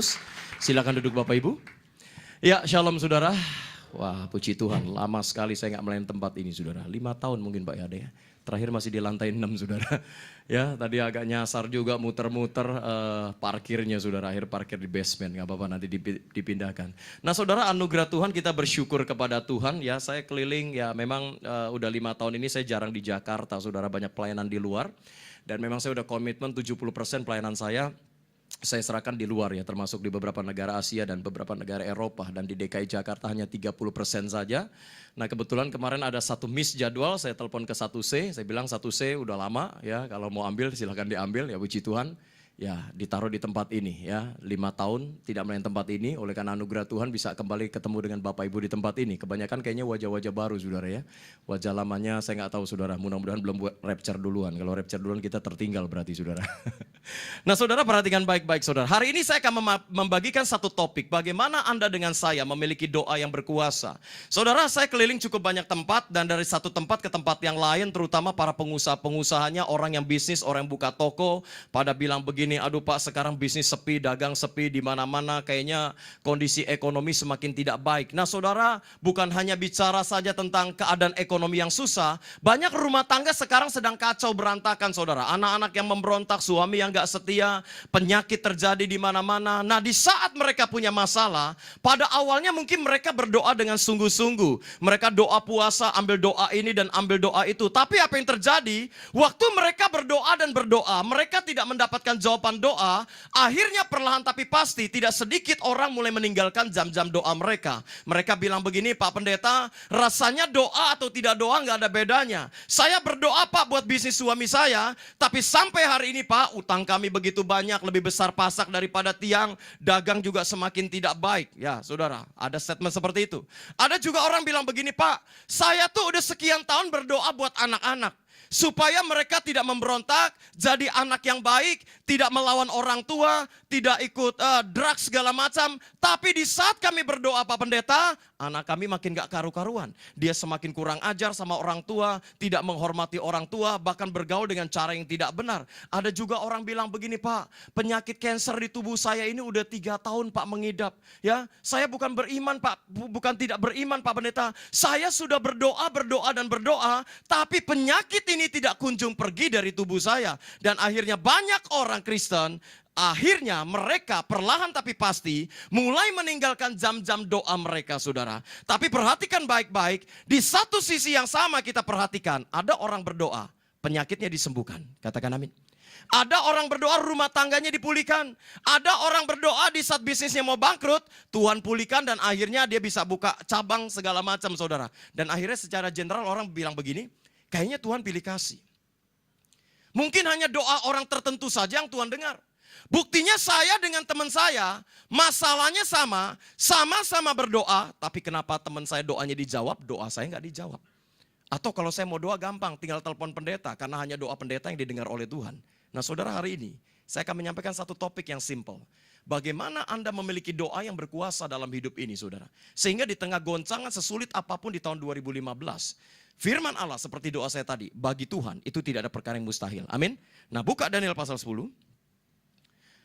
Kristus. Silakan duduk Bapak Ibu. Ya, shalom saudara. Wah, puji Tuhan, lama sekali saya nggak melayani tempat ini saudara. 5 tahun mungkin Pak ya ada ya. Terakhir masih di lantai 6 saudara. Ya, tadi agak nyasar juga muter-muter parkirnya saudara. Akhir parkir di basement, nggak apa-apa nanti dipindahkan. Nah saudara, anugerah Tuhan kita bersyukur kepada Tuhan. Ya, saya keliling ya memang udah 5 tahun ini saya jarang di Jakarta saudara. Banyak pelayanan di luar. Dan memang saya udah komitmen 70% pelayanan saya serahkan di luar ya, termasuk di beberapa negara Asia dan beberapa negara Eropa, dan di DKI Jakarta hanya 30% saja. Nah kebetulan kemarin ada satu miss jadwal, saya telepon ke 1C, saya bilang 1C udah lama ya, kalau mau ambil silahkan diambil ya, puji Tuhan. Ya ditaruh di tempat ini ya, 5 tahun tidak melayani tempat ini, oleh karena anugerah Tuhan bisa kembali ketemu dengan Bapak Ibu di tempat ini. Kebanyakan kayaknya wajah-wajah baru saudara ya, wajah lamanya saya nggak tahu saudara, mudah-mudahan belum buat rapture duluan. Kalau rapture duluan kita tertinggal berarti saudara. Nah saudara perhatikan baik-baik saudara, hari ini saya akan membagikan satu topik, bagaimana Anda dengan saya memiliki doa yang berkuasa. Saudara, saya keliling cukup banyak tempat, dan dari satu tempat ke tempat yang lain, terutama para pengusaha-pengusahanya, orang yang bisnis, orang yang buka toko, pada bilang begini, aduh Pak sekarang bisnis sepi, dagang sepi, di mana-mana kayaknya kondisi ekonomi semakin tidak baik. Nah saudara, bukan hanya bicara saja tentang keadaan ekonomi yang susah, banyak rumah tangga sekarang sedang kacau berantakan saudara. Anak-anak yang memberontak, suami yang gak setia, penyakit terjadi di mana-mana. Nah di saat mereka punya masalah, pada awalnya mungkin mereka berdoa dengan sungguh-sungguh. Mereka doa puasa, ambil doa ini dan ambil doa itu. Tapi apa yang terjadi? Waktu mereka berdoa dan berdoa, mereka tidak mendapatkan jawaban doa. Akhirnya perlahan tapi pasti tidak sedikit orang mulai meninggalkan jam-jam doa mereka. Mereka bilang begini, Pak Pendeta, rasanya doa atau tidak doa gak ada bedanya. Saya berdoa Pak buat bisnis suami saya, tapi sampai hari ini Pak, utang kami begitu banyak, lebih besar pasak daripada tiang, dagang juga semakin tidak baik. Ya saudara, ada statement seperti itu. Ada juga orang bilang begini, Pak, saya tuh udah sekian tahun berdoa buat anak-anak, supaya mereka tidak memberontak, jadi anak yang baik, tidak melawan orang tua, tidak ikut drugs segala macam. Tapi di saat kami berdoa Pak Pendeta, anak kami makin gak karu-karuan. Dia semakin kurang ajar sama orang tua, tidak menghormati orang tua, bahkan bergaul dengan cara yang tidak benar. Ada juga orang bilang begini, Pak, penyakit kanker di tubuh saya ini udah 3 tahun Pak mengidap. Ya, saya bukan beriman Pak, bukan tidak beriman Pak Pendeta. Saya sudah berdoa dan berdoa, tapi penyakit ini tidak kunjung pergi dari tubuh saya. Dan akhirnya banyak orang Kristen, akhirnya mereka perlahan tapi pasti mulai meninggalkan jam-jam doa mereka saudara. Tapi perhatikan baik-baik, di satu sisi yang sama kita perhatikan, ada orang berdoa, penyakitnya disembuhkan. Katakan amin. Ada orang berdoa rumah tangganya dipulihkan. Ada orang berdoa di saat bisnisnya mau bangkrut, Tuhan pulihkan dan akhirnya dia bisa buka cabang segala macam saudara. Dan akhirnya secara general orang bilang begini, kayaknya Tuhan pilih kasih. Mungkin hanya doa orang tertentu saja yang Tuhan dengar. Buktinya saya dengan teman saya, masalahnya sama-sama berdoa, tapi kenapa teman saya doanya dijawab, doa saya nggak dijawab. Atau kalau saya mau doa gampang, tinggal telepon pendeta, karena hanya doa pendeta yang didengar oleh Tuhan. Nah saudara, hari ini saya akan menyampaikan satu topik yang simple. Bagaimana Anda memiliki doa yang berkuasa dalam hidup ini saudara. Sehingga di tengah goncangan sesulit apapun di tahun 2015, firman Allah seperti doa saya tadi, bagi Tuhan itu tidak ada perkara yang mustahil. Amin. Nah buka Daniel pasal 10.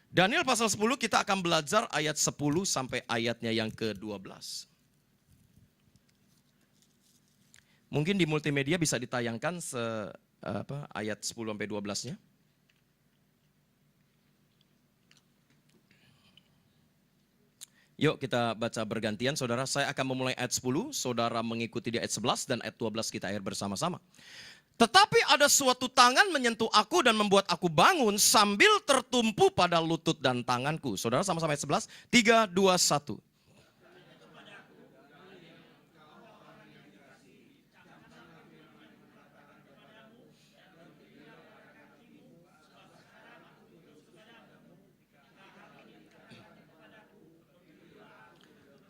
Daniel pasal 10 kita akan belajar ayat 10 sampai ayatnya yang ke-12. Mungkin di multimedia bisa ditayangkan ayat 10 sampai 12-nya. Yuk kita baca bergantian saudara, saya akan memulai ayat 10, saudara mengikuti di ayat 11 dan ayat 12 kita akhir bersama-sama. Tetapi ada suatu tangan menyentuh aku dan membuat aku bangun sambil tertumpu pada lutut dan tanganku. Saudara sama-sama ayat 11, 3, 2, 1.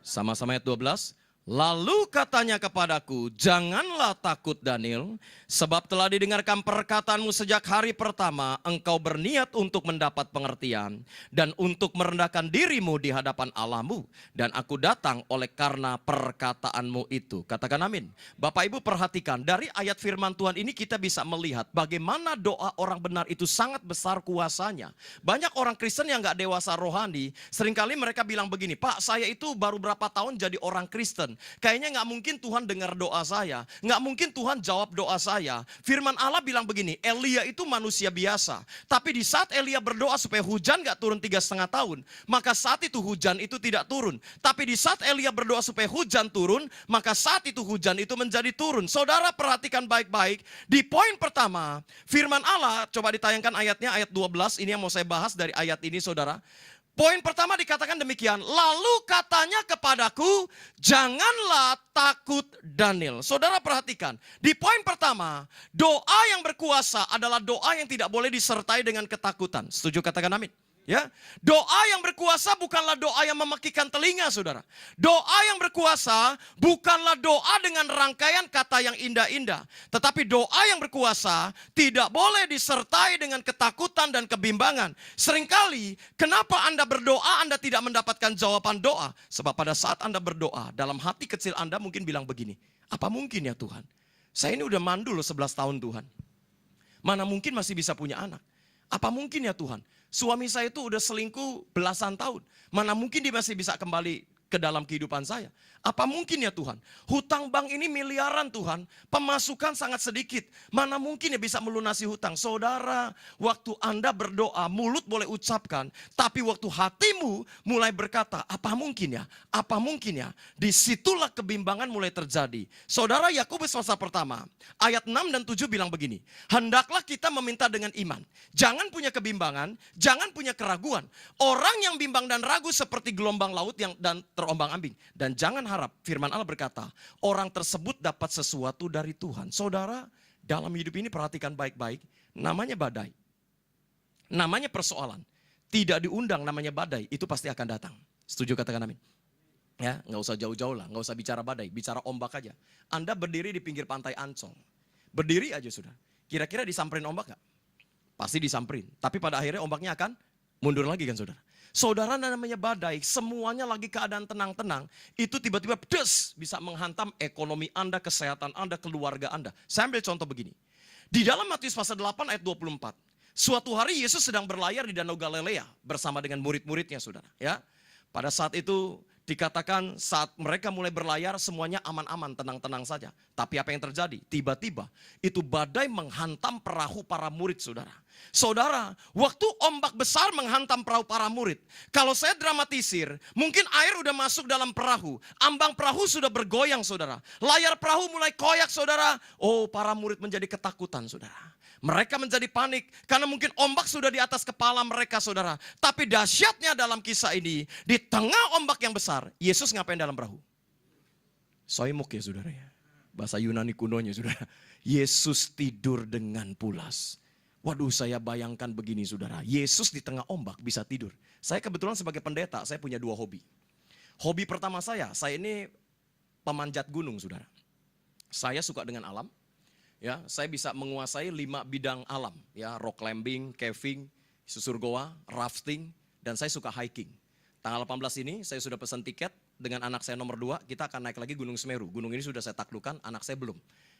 Sama-sama ayat 12. Lalu katanya kepadaku, janganlah takut Daniel, sebab telah didengarkan perkataanmu sejak hari pertama, engkau berniat untuk mendapat pengertian, dan untuk merendahkan dirimu di hadapan Allahmu. Dan aku datang oleh karena perkataanmu itu. Katakan amin. Bapak Ibu perhatikan, dari ayat firman Tuhan ini kita bisa melihat bagaimana doa orang benar itu sangat besar kuasanya. Banyak orang Kristen yang gak dewasa rohani, seringkali mereka bilang begini, Pak saya itu baru berapa tahun jadi orang Kristen. Kayaknya gak mungkin Tuhan dengar doa saya. Gak mungkin Tuhan jawab doa saya. Firman Allah bilang begini, Elia itu manusia biasa. Tapi di saat Elia berdoa supaya hujan gak turun 3,5 tahun, maka saat itu hujan itu tidak turun. Tapi di saat Elia berdoa supaya hujan turun, maka saat itu hujan itu menjadi turun. Saudara perhatikan baik-baik. Di poin pertama, firman Allah, coba ditayangkan ayatnya, ayat 12. Ini yang mau saya bahas dari ayat ini saudara. Poin pertama dikatakan demikian, lalu katanya kepadaku, janganlah takut Daniel. Saudara perhatikan, di poin pertama, doa yang berkuasa adalah doa yang tidak boleh disertai dengan ketakutan. Setuju katakan amin? Ya, doa yang berkuasa bukanlah doa yang memekikkan telinga, saudara. Doa yang berkuasa bukanlah doa dengan rangkaian kata yang indah-indah. Tetapi doa yang berkuasa tidak boleh disertai dengan ketakutan dan kebimbangan. Seringkali, kenapa Anda berdoa, Anda tidak mendapatkan jawaban doa? Sebab pada saat Anda berdoa, dalam hati kecil Anda mungkin bilang begini, apa mungkin ya Tuhan? Saya ini udah mandul 11 tahun Tuhan. Mana mungkin masih bisa punya anak? Apa mungkin ya Tuhan? Suami saya itu udah selingkuh belasan tahun. Mana mungkin dia masih bisa kembali ke dalam kehidupan saya? Apa mungkin ya Tuhan? Hutang bank ini miliaran Tuhan. Pemasukan sangat sedikit. Mana mungkin ya bisa melunasi hutang? Saudara, waktu Anda berdoa, mulut boleh ucapkan. Tapi waktu hatimu mulai berkata, apa mungkin ya? Apa mungkin ya? Disitulah kebimbangan mulai terjadi. Saudara, Yakobus pasal pertama, ayat 6 dan 7 bilang begini. Hendaklah kita meminta dengan iman. Jangan punya kebimbangan, jangan punya keraguan. Orang yang bimbang dan ragu seperti gelombang laut yang dan terombang-ambing. Dan jangan harap, firman Allah berkata, orang tersebut dapat sesuatu dari Tuhan. Saudara, dalam hidup ini perhatikan baik-baik, namanya badai. Namanya persoalan. Tidak diundang namanya badai, itu pasti akan datang. Setuju katakan amin? Ya, nggak usah jauh-jauh lah, nggak usah bicara badai, bicara ombak aja. Anda berdiri di pinggir pantai Ancol. Berdiri aja sudah. Kira-kira disamperin ombak nggak? Pasti disamperin. Tapi pada akhirnya ombaknya akan mundur lagi kan saudara. Saudara, namanya badai, semuanya lagi keadaan tenang-tenang, itu tiba-tiba bisa menghantam ekonomi Anda, kesehatan Anda, keluarga Anda. Saya ambil contoh begini. Di dalam Matius pasal 8 ayat 24, suatu hari Yesus sedang berlayar di Danau Galilea bersama dengan murid-muridnya saudara. Ya, pada saat itu dikatakan saat mereka mulai berlayar semuanya aman-aman, tenang-tenang saja. Tapi apa yang terjadi? Tiba-tiba itu badai menghantam perahu para murid saudara. Saudara, waktu ombak besar menghantam perahu para murid, kalau saya dramatisir, mungkin air udah masuk dalam perahu, ambang perahu sudah bergoyang saudara, layar perahu mulai koyak saudara. Oh, para murid menjadi ketakutan saudara. Mereka menjadi panik karena mungkin ombak sudah di atas kepala mereka saudara. Tapi dahsyatnya dalam kisah ini, di tengah ombak yang besar, Yesus ngapain dalam perahu? Soimuk ya saudara ya. Bahasa Yunani kunonya saudara. Yesus tidur dengan pulas. Waduh, saya bayangkan begini saudara. Yesus di tengah ombak bisa tidur. Saya kebetulan sebagai pendeta, saya punya 2 hobi. Hobi pertama saya ini pemanjat gunung saudara. Saya suka dengan alam. Ya, saya bisa menguasai 5 bidang alam. Ya, rock climbing, caving, susur goa, rafting, dan saya suka hiking. Tanggal 18 ini saya sudah pesan tiket dengan anak saya nomor 2. Kita akan naik lagi Gunung Semeru. Gunung ini sudah saya taklukkan, anak saya belum.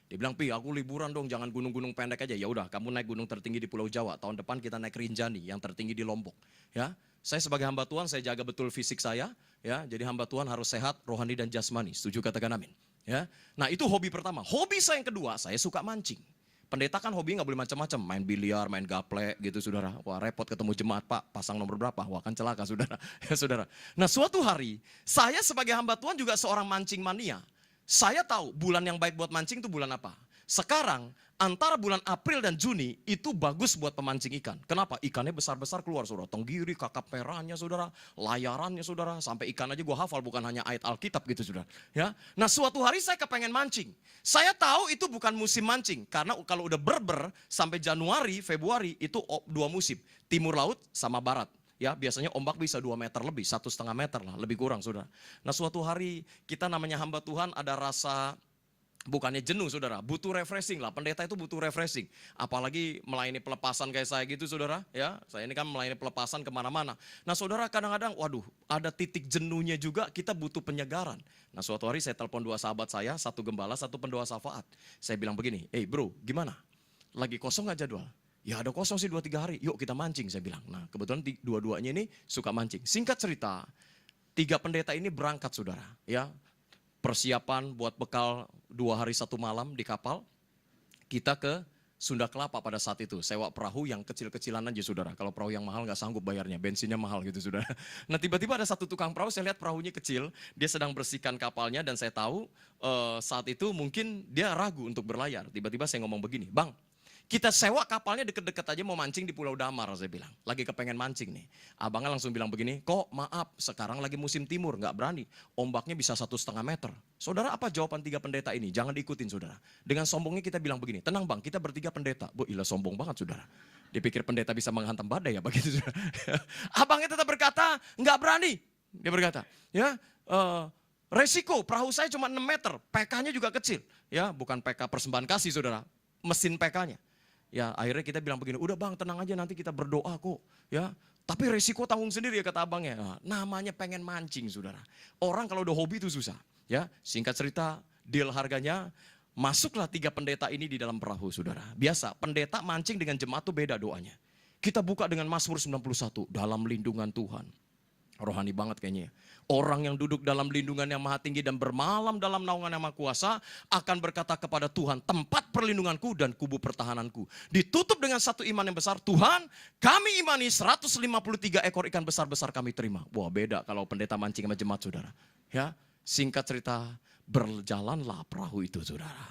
Dia bilang, Pi, aku liburan dong, jangan gunung-gunung pendek aja. Ya udah, kamu naik gunung tertinggi di Pulau Jawa. Tahun depan kita naik Rinjani, yang tertinggi di Lombok. Ya, saya sebagai hamba Tuhan, saya jaga betul fisik saya. Ya, jadi hamba Tuhan harus sehat, rohani dan jasmani. Setuju katakan amin. Ya, nah itu hobi pertama. Hobi saya yang kedua, saya suka mancing. Pendeta kan hobi nggak boleh macam-macam, main biliar, main gaple gitu saudara. Wah repot ketemu jemaat Pak, pasang nomor berapa? Wah kan celaka saudara. Ya saudara. Nah suatu hari, saya sebagai hamba Tuhan juga seorang mancing mania. Saya tahu bulan yang baik buat mancing itu bulan apa. Sekarang antara bulan April dan Juni itu bagus buat pemancing ikan. Kenapa? Ikannya besar-besar keluar saudara. Tenggiri, kakap merahnya saudara, layarannya saudara. Sampai ikan aja gue hafal, bukan hanya ayat Alkitab gitu saudara. Ya. Nah suatu hari saya kepengen mancing. Saya tahu itu bukan musim mancing. Karena kalau udah berber sampai Januari, Februari itu 2 musim. Timur laut sama barat. Ya, biasanya ombak bisa 2 meter lebih, 1,5 meter lah, lebih kurang saudara. Nah suatu hari kita namanya hamba Tuhan ada rasa bukannya jenuh saudara, butuh refreshing lah. Pendeta itu butuh refreshing. Apalagi melayani pelepasan kayak saya gitu saudara. Ya, saya ini kan melayani pelepasan kemana-mana. Nah saudara kadang-kadang, waduh ada titik jenuhnya juga, kita butuh penyegaran. Nah suatu hari saya telepon 2 sahabat saya, satu gembala, satu pendoa syafaat. Saya bilang begini, bro gimana? Lagi kosong gak jadwal? Ya ada kosong sih 2-3 hari, yuk kita mancing saya bilang. Nah kebetulan dua-duanya ini suka mancing. Singkat cerita, 3 pendeta ini berangkat saudara. Ya, persiapan buat bekal 2 hari 1 malam di kapal. Kita ke Sunda Kelapa pada saat itu, sewa perahu yang kecil-kecilan aja saudara. Kalau perahu yang mahal gak sanggup bayarnya, bensinnya mahal gitu saudara. Nah tiba-tiba ada satu tukang perahu, saya lihat perahunya kecil, dia sedang bersihkan kapalnya dan saya tahu saat itu mungkin dia ragu untuk berlayar. Tiba-tiba saya ngomong begini, bang, kita sewa kapalnya deket-deket aja mau mancing di Pulau Damar, saya bilang. Lagi kepengen mancing nih. Abangnya langsung bilang begini, kok maaf sekarang lagi musim timur, gak berani. Ombaknya bisa 1,5 meter. Saudara apa jawaban 3 pendeta ini? Jangan diikutin saudara. Dengan sombongnya kita bilang begini, tenang bang kita bertiga pendeta. Bu ilah sombong banget saudara. Dipikir pendeta bisa menghantam badai ya begitu saudara. Abangnya tetap berkata, gak berani. Dia berkata, ya resiko perahu saya cuma 6 meter, PK-nya juga kecil. Ya bukan PK persembahan kasih saudara, mesin PK-nya. Ya akhirnya kita bilang begini, udah bang tenang aja nanti kita berdoa kok. Ya, tapi resiko tanggung sendiri ya kata abangnya. Nah, namanya pengen mancing saudara. Orang kalau udah hobi itu susah. Ya, singkat cerita deal harganya, masuklah 3 pendeta ini di dalam perahu saudara. Biasa pendeta mancing dengan jemaat tuh beda doanya. Kita buka dengan Mazmur 91, dalam lindungan Tuhan. Rohani banget kayaknya. Orang yang duduk dalam lindungan yang maha tinggi dan bermalam dalam naungan yang maha kuasa akan berkata kepada Tuhan, tempat perlindunganku dan kubu pertahananku. Ditutup dengan satu iman yang besar, Tuhan kami imani 153 ekor ikan besar-besar kami terima. Wah beda kalau pendeta mancing sama jemaat saudara. Ya, singkat cerita berjalanlah perahu itu saudara.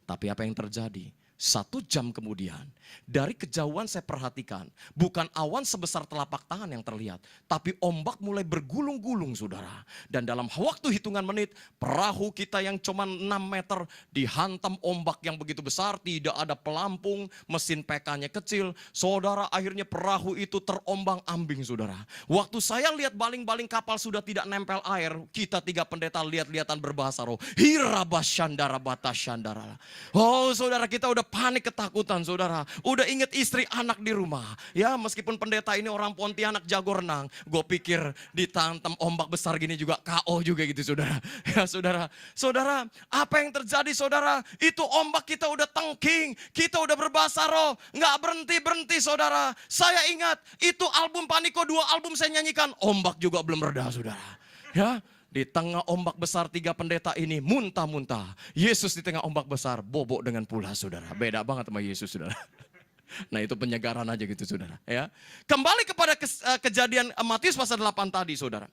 Tapi apa yang terjadi? 1 jam kemudian, dari kejauhan saya perhatikan, bukan awan sebesar telapak tangan yang terlihat, tapi ombak mulai bergulung-gulung saudara. Dan dalam waktu hitungan menit, perahu kita yang cuma 6 meter dihantam ombak yang begitu besar, tidak ada pelampung, mesin PK-nya kecil. Saudara akhirnya perahu itu terombang ambing saudara. Waktu saya lihat baling-baling kapal sudah tidak nempel air, kita 3 pendeta lihat-lihatan berbahasa roh. Hirabashandara batashandara. Oh saudara kita udah panik ketakutan saudara. Udah inget istri anak di rumah. Ya meskipun pendeta ini orang Pontianak jago renang. Gue pikir ditantam ombak besar gini juga KO juga gitu saudara. Ya saudara. Saudara apa yang terjadi saudara? Itu ombak kita udah tengking. Kita udah berbahasa roh. Gak berhenti-berhenti saudara. Saya ingat itu album Paniko 2 album saya nyanyikan. Ombak juga belum reda saudara. Ya. Di tengah ombak besar 3 pendeta ini muntah-muntah. Yesus di tengah ombak besar bobok dengan pula saudara. Beda banget sama Yesus saudara. Nah itu penyegaran aja gitu saudara. Ya. Kembali kepada kejadian Matius pasal 8 tadi saudara.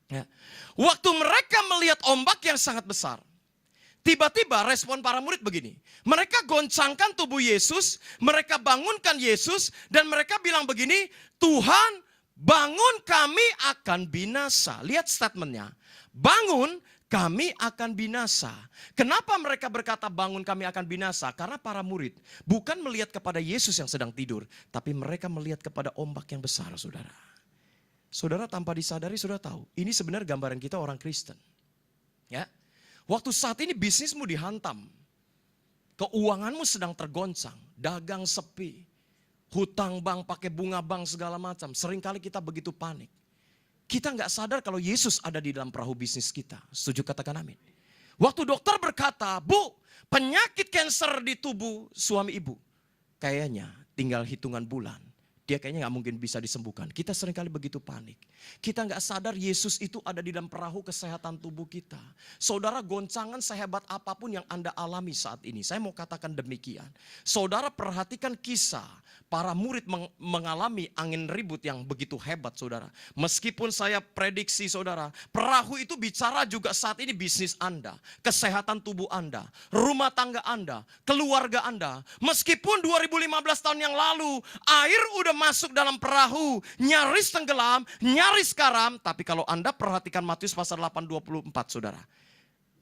Ya. Waktu mereka melihat ombak yang sangat besar. Tiba-tiba respon para murid begini. Mereka goncangkan tubuh Yesus. Mereka bangunkan Yesus. Dan mereka bilang begini. Tuhan bangun kami akan binasa. Lihat statementnya. Bangun kami akan binasa. Kenapa mereka berkata bangun kami akan binasa? Karena para murid bukan melihat kepada Yesus yang sedang tidur. Tapi mereka melihat kepada ombak yang besar saudara. Saudara tanpa disadari saudara tahu. Ini sebenarnya gambaran kita orang Kristen. Ya, waktu saat ini bisnismu dihantam. Keuanganmu sedang tergoncang. Dagang sepi. Hutang bank, pakai bunga bank segala macam. Seringkali kita begitu panik. Kita nggak sadar kalau Yesus ada di dalam perahu bisnis kita. Setuju katakan amin. Waktu dokter berkata, Bu, penyakit kanker di tubuh suami ibu. Kayaknya tinggal hitungan bulan. Dia kayaknya nggak mungkin bisa disembuhkan. Kita seringkali begitu panik. Kita nggak sadar Yesus itu ada di dalam perahu kesehatan tubuh kita. Saudara goncangan sehebat apapun yang Anda alami saat ini. Saya mau katakan demikian. Saudara perhatikan kisah para murid mengalami angin ribut yang begitu hebat saudara. Meskipun saya prediksi saudara. Perahu itu bicara juga saat ini bisnis Anda. Kesehatan tubuh Anda. Rumah tangga Anda. Keluarga Anda. Meskipun 2015 tahun yang lalu air udah masuk dalam perahu, nyaris tenggelam, nyaris karam. Tapi kalau Anda perhatikan Matius pasal 8:24 saudara.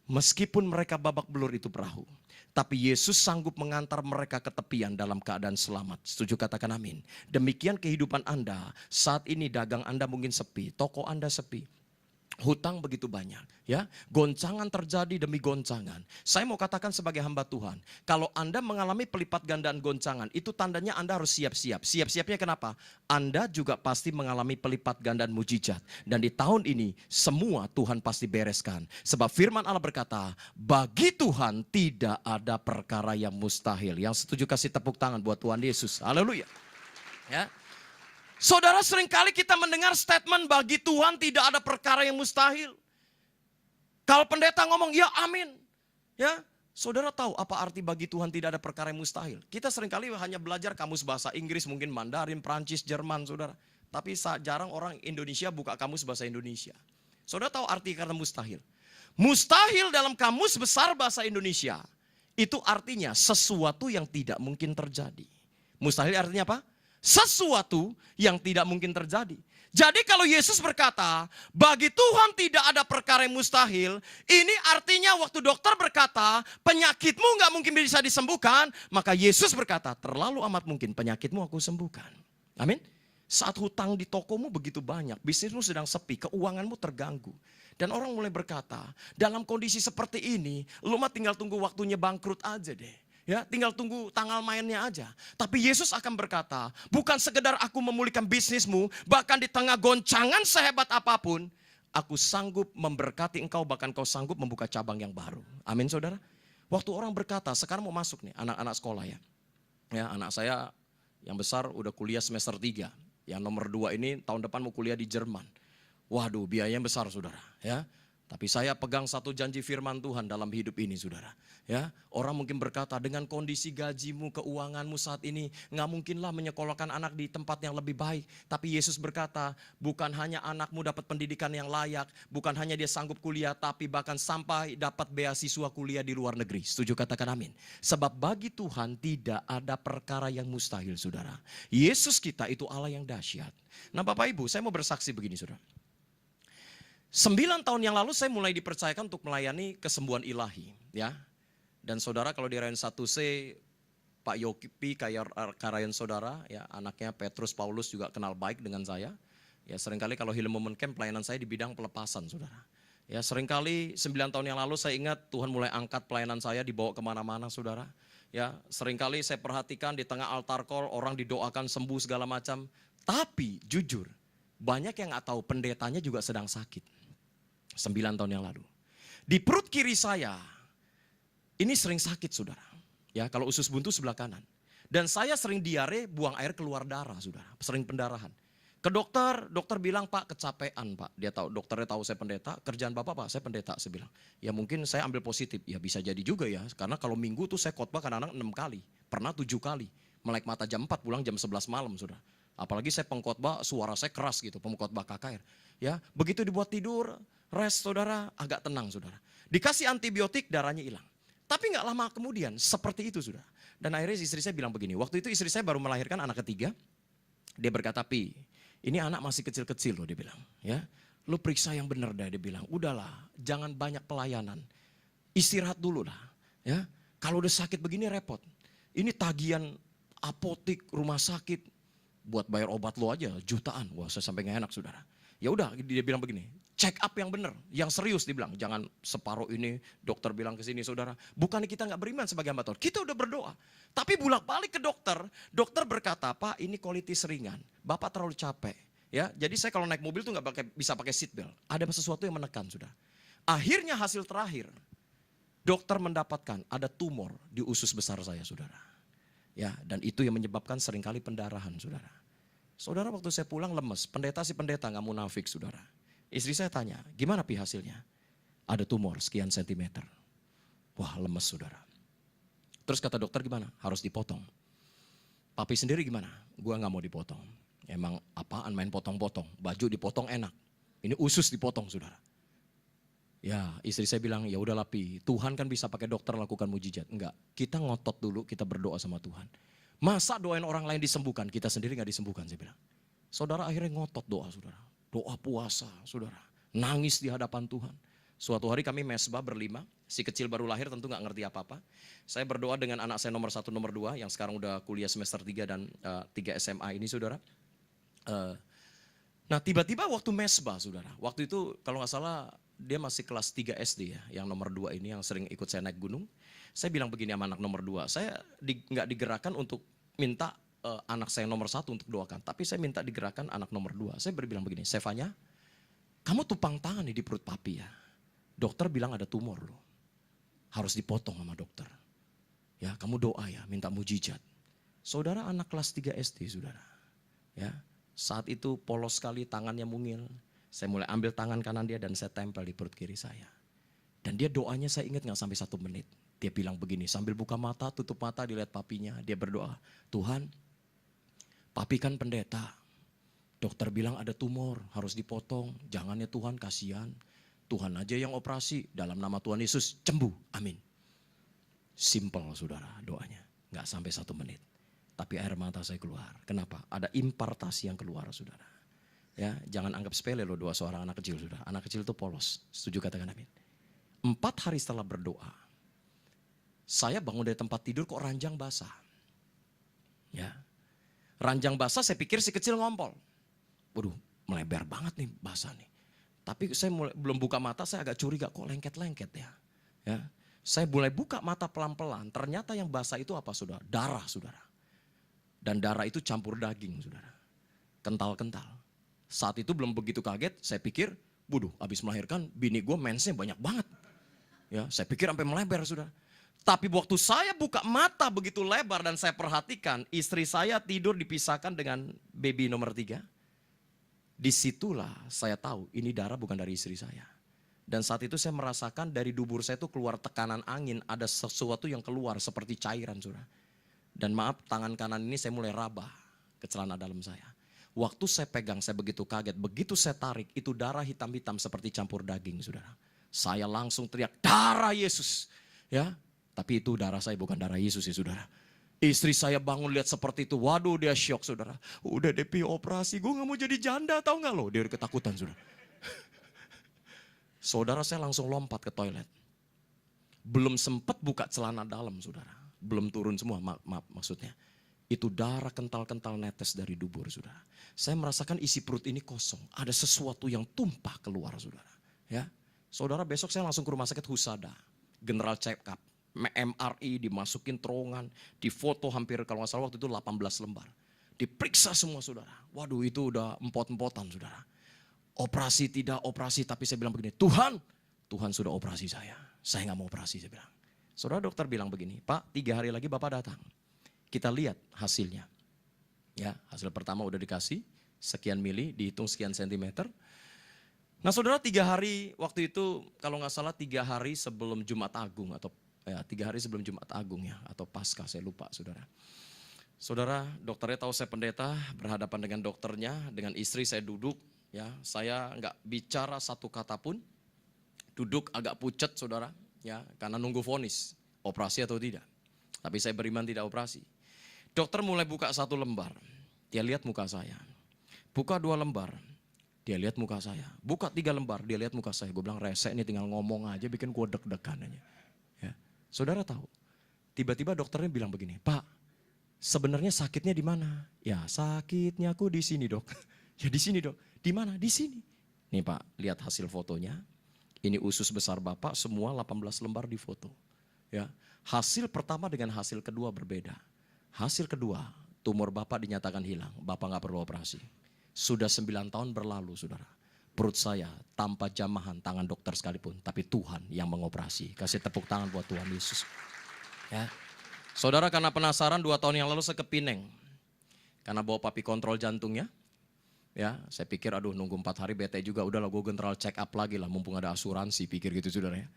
Meskipun mereka babak belur itu perahu, tapi Yesus sanggup mengantar mereka ke tepian dalam keadaan selamat. Setuju, katakan amin. Demikian kehidupan Anda. Saat ini dagang Anda mungkin sepi, toko Anda sepi. Hutang begitu banyak, ya. Goncangan terjadi demi goncangan. Saya mau katakan sebagai hamba Tuhan, kalau Anda mengalami pelipat gandaan goncangan, itu tandanya Anda harus siap-siap. Siap-siapnya kenapa? Anda juga pasti mengalami pelipat gandaan mujizat. Dan di tahun ini, semua Tuhan pasti bereskan. Sebab firman Allah berkata, bagi Tuhan tidak ada perkara yang mustahil. Yang setuju kasih tepuk tangan buat Tuhan Yesus. Haleluya. Ya. Saudara, seringkali kita mendengar statement bagi Tuhan tidak ada perkara yang mustahil. Kalau pendeta ngomong, ya amin. Ya, saudara tahu apa arti bagi Tuhan tidak ada perkara yang mustahil? Kita seringkali hanya belajar kamus bahasa Inggris, mungkin Mandarin, Prancis, Jerman, saudara. Tapi jarang orang Indonesia buka kamus bahasa Indonesia. Saudara tahu arti kata mustahil? Mustahil dalam kamus besar bahasa Indonesia, itu artinya sesuatu yang tidak mungkin terjadi. Mustahil artinya apa? Sesuatu yang tidak mungkin terjadi. Jadi kalau Yesus berkata, bagi Tuhan tidak ada perkara yang mustahil, ini artinya waktu dokter berkata, penyakitmu gak mungkin bisa disembuhkan, maka Yesus berkata, terlalu amat mungkin penyakitmu aku sembuhkan. Amin. Saat hutang di tokomu begitu banyak, bisnismu sedang sepi, keuanganmu terganggu. Dan orang mulai berkata, dalam kondisi seperti ini, lu mah tinggal tunggu waktunya bangkrut aja deh. Ya, tinggal tunggu tanggal mainnya aja. Tapi Yesus akan berkata, bukan sekedar aku memulihkan bisnismu, bahkan di tengah goncangan sehebat apapun, aku sanggup memberkati engkau, bahkan kau sanggup membuka cabang yang baru. Amin, saudara. Waktu orang berkata, sekarang mau masuk nih anak-anak sekolah ya. Ya, anak saya yang besar udah kuliah semester 3. Yang nomor 2 ini tahun depan mau kuliah di Jerman. Waduh, biayanya besar, saudara. Ya. Tapi saya pegang satu janji firman Tuhan dalam hidup ini, saudara. Ya, orang mungkin berkata, dengan kondisi gajimu, keuanganmu saat ini, nggak mungkinlah menyekolahkan anak di tempat yang lebih baik. Tapi Yesus berkata, bukan hanya anakmu dapat pendidikan yang layak, bukan hanya dia sanggup kuliah, tapi bahkan sampai dapat beasiswa kuliah di luar negeri. Setuju, katakan amin. Sebab bagi Tuhan tidak ada perkara yang mustahil, saudara. Yesus kita itu Allah yang dahsyat. Nah, Bapak Ibu, saya mau bersaksi begini, saudara. 9 tahun yang lalu saya mulai dipercayakan untuk melayani kesembuhan ilahi, ya. Dan saudara kalau di Rayon 1C, Pak Yopi Karayan saudara, ya anaknya Petrus Paulus juga kenal baik dengan saya. Ya seringkali kalau Healing Moment Camp pelayanan saya di bidang pelepasan, saudara. Ya seringkali 9 tahun yang lalu saya ingat Tuhan mulai angkat pelayanan saya dibawa kemana-mana, saudara. Ya seringkali saya perhatikan di tengah altar call orang didoakan sembuh segala macam. Tapi jujur banyak yang nggak tahu pendetanya juga sedang sakit. 9 tahun yang lalu. Di perut kiri saya, ini sering sakit, saudara. Ya, kalau usus buntu sebelah kanan. Dan saya sering diare, buang air keluar darah, saudara. Sering pendarahan. Ke dokter, dokter bilang, Pak kecapean, Pak. Dia tahu, dokternya tahu saya pendeta. Kerjaan Bapak, Pak, saya pendeta. Saya bilang, ya mungkin saya ambil positif. Ya bisa jadi juga ya. Karena kalau minggu tuh saya khotbah kadang-kadang 6 kali. Pernah 7 kali. Melek mata jam 4, pulang jam 11 malam, saudara. Apalagi saya pengkhotbah, suara saya keras gitu, pengkhotbah KKR. Ya, begitu dibuat tidur, rest, saudara, agak tenang, saudara. Dikasih antibiotik, darahnya hilang. Tapi nggak lama kemudian, seperti itu, saudara. Dan akhirnya istri saya bilang begini, waktu itu istri saya baru melahirkan anak ketiga. Dia berkata, Pi, ini anak masih kecil-kecil loh, dia bilang. Ya, lu periksa yang benar dah, dia bilang. Udahlah, jangan banyak pelayanan. Istirahat dulu lah. Ya, kalau udah sakit begini repot. Ini tagihan apotik, rumah sakit, buat bayar obat lo aja jutaan. Wah, saya sampai nggak enak, saudara. Ya udah, dia bilang begini, check up yang benar, yang serius, dibilang. Jangan separuh ini, dokter bilang ke sini, saudara. Bukannya kita nggak beriman sebagai hamba Tuhan, kita udah berdoa. Tapi bolak-balik ke dokter, dokter berkata, Pak ini kolitis ringan, Bapak terlalu capek. Ya, jadi saya kalau naik mobil tuh nggak bisa pakai seat belt. Ada sesuatu yang menekan, saudara. Akhirnya hasil terakhir, dokter mendapatkan ada tumor di usus besar saya, saudara. Ya, dan itu yang menyebabkan seringkali pendarahan, saudara. Saudara waktu saya pulang lemes, pendeta si pendeta nggak munafik, saudara. Istri saya tanya, gimana Pi hasilnya? Ada tumor sekian sentimeter. Wah lemes, saudara. Terus kata dokter gimana? Harus dipotong. Papi sendiri gimana? Gua nggak mau dipotong. Emang apaan main potong-potong? Baju dipotong enak. Ini usus dipotong, saudara. Ya, istri saya bilang, ya udahlah Pi, Tuhan kan bisa pakai dokter lakukan mujizat. Enggak, kita ngotot dulu, kita berdoa sama Tuhan. Masa doain orang lain disembuhkan, kita sendiri gak disembuhkan, saya bilang. Saudara akhirnya ngotot doa, saudara. Doa puasa, saudara. Nangis di hadapan Tuhan. Suatu hari kami mesbah berlima, si kecil baru lahir tentu nggak ngerti apa-apa. Saya berdoa dengan anak saya nomor 1, nomor 2 yang sekarang udah kuliah semester 3 dan 3 SMA ini saudara. Nah tiba-tiba waktu mesbah saudara, waktu itu kalau nggak salah dia masih kelas 3 SD ya, yang nomor 2 ini yang sering ikut saya naik gunung. Saya bilang begini sama anak nomor 2, saya nggak digerakkan untuk minta anak saya nomor 1 untuk doakan, tapi saya minta digerakkan anak nomor 2. Saya berbilang begini, Sevanya, kamu tupang tangan nih di perut papi ya. Dokter bilang ada tumor loh, harus dipotong sama dokter. Ya kamu doa ya, minta mujizat. Saudara anak kelas 3 SD saudara. Ya, saat itu polos sekali tangannya mungil. Saya mulai ambil tangan kanan dia dan saya tempel di perut kiri saya. Dan dia doanya saya ingat gak sampai 1 menit. Dia bilang begini, sambil buka mata, tutup mata, dilihat papinya. Dia berdoa, Tuhan, papi kan pendeta. Dokter bilang ada tumor, harus dipotong. Jangan ya Tuhan, kasihan. Tuhan aja yang operasi, dalam nama Tuhan Yesus, sembuh, amin. Simple saudara doanya, gak sampai 1 menit. Tapi air mata saya keluar. Kenapa? Ada impartasi yang keluar saudara. Ya, jangan anggap sepele loh doa seorang anak kecil saudara. Anak kecil itu polos, setuju katakan amin. 4 hari setelah berdoa, saya bangun dari tempat tidur kok ranjang basah. Ya, ranjang basah saya pikir si kecil ngompol. Waduh, melebar banget nih basah nih. Tapi saya belum buka mata, saya agak curiga kok lengket-lengket ya. Ya, saya mulai buka mata pelan-pelan, ternyata yang basah itu apa saudara? Darah saudara. Dan darah itu campur daging saudara. Kental-kental. Saat itu belum begitu kaget, saya pikir, waduh habis melahirkan bini gue mensnya banyak banget. Ya, saya pikir sampai melebar saudara. Tapi waktu saya buka mata begitu lebar dan saya perhatikan, istri saya tidur dipisahkan dengan baby nomor 3. Disitulah saya tahu ini darah bukan dari istri saya. Dan saat itu saya merasakan dari dubur saya itu keluar tekanan angin, ada sesuatu yang keluar seperti cairan saudara. Dan maaf tangan kanan ini saya mulai rabah ke celana dalam saya. Waktu saya pegang saya begitu kaget, begitu saya tarik itu darah hitam-hitam seperti campur daging saudara. Saya langsung teriak darah Yesus. Ya, tapi itu darah saya bukan darah Yesus ya saudara. Istri saya bangun lihat seperti itu, waduh dia syok saudara. Udah DP operasi, gue gak mau jadi janda tahu gak lo? Dia ketakutan saudara. Saudara saya langsung lompat ke toilet. Belum sempat buka celana dalam saudara. Belum turun semua, maaf maksudnya. Itu darah kental-kental netes dari dubur saudara. Saya merasakan isi perut ini kosong. Ada sesuatu yang tumpah keluar saudara. Ya, saudara besok saya langsung ke rumah sakit Husada. General check up. MRI dimasukin terowongan, difoto hampir kalau nggak salah waktu itu 18 lembar. Diperiksa semua saudara. Waduh itu udah empot-empotan saudara. Operasi tidak operasi, tapi saya bilang begini, Tuhan sudah operasi saya nggak mau operasi saya bilang. Saudara dokter bilang begini, Pak 3 hari lagi Bapak datang. Kita lihat hasilnya. Ya, hasil pertama udah dikasih, sekian mili, dihitung sekian sentimeter. Nah saudara 3 hari waktu itu kalau nggak salah 3 hari sebelum Jumat Agung atau ya 3 hari sebelum Jumat Agung ya atau Paskah saya lupa saudara. Saudara dokternya tahu saya pendeta, berhadapan dengan dokternya, dengan istri saya duduk ya, saya nggak bicara satu kata pun, duduk agak pucet saudara ya karena nunggu vonis operasi atau tidak. Tapi saya beriman tidak operasi. Dokter mulai buka 1 lembar, dia lihat muka saya. Buka 2 lembar, dia lihat muka saya. Buka 3 lembar, dia lihat muka saya. Gue bilang resek nih tinggal ngomong aja bikin gue deg-degan aja. Ya. Saudara tahu, tiba-tiba dokternya bilang begini, Pak, sebenarnya sakitnya di mana? Ya sakitnya aku di sini dok. Ya di sini dok. Di mana? Di sini. Nih Pak, lihat hasil fotonya. Ini usus besar Bapak, semua 18 lembar di foto. Ya, hasil pertama dengan hasil kedua berbeda. Hasil kedua, tumor Bapak dinyatakan hilang. Bapak nggak perlu operasi. Sudah 9 tahun berlalu saudara. Perut saya tanpa jamahan tangan dokter sekalipun. Tapi Tuhan yang mengoperasi. Kasih tepuk tangan buat Tuhan Yesus. Ya. Saudara karena penasaran 2 tahun yang lalu saya ke Pineng. Karena bawa papi kontrol jantungnya. Ya, saya pikir aduh nunggu 4 hari bete juga. Udahlah gue general check up lagi lah. Mumpung ada asuransi pikir gitu saudara ya.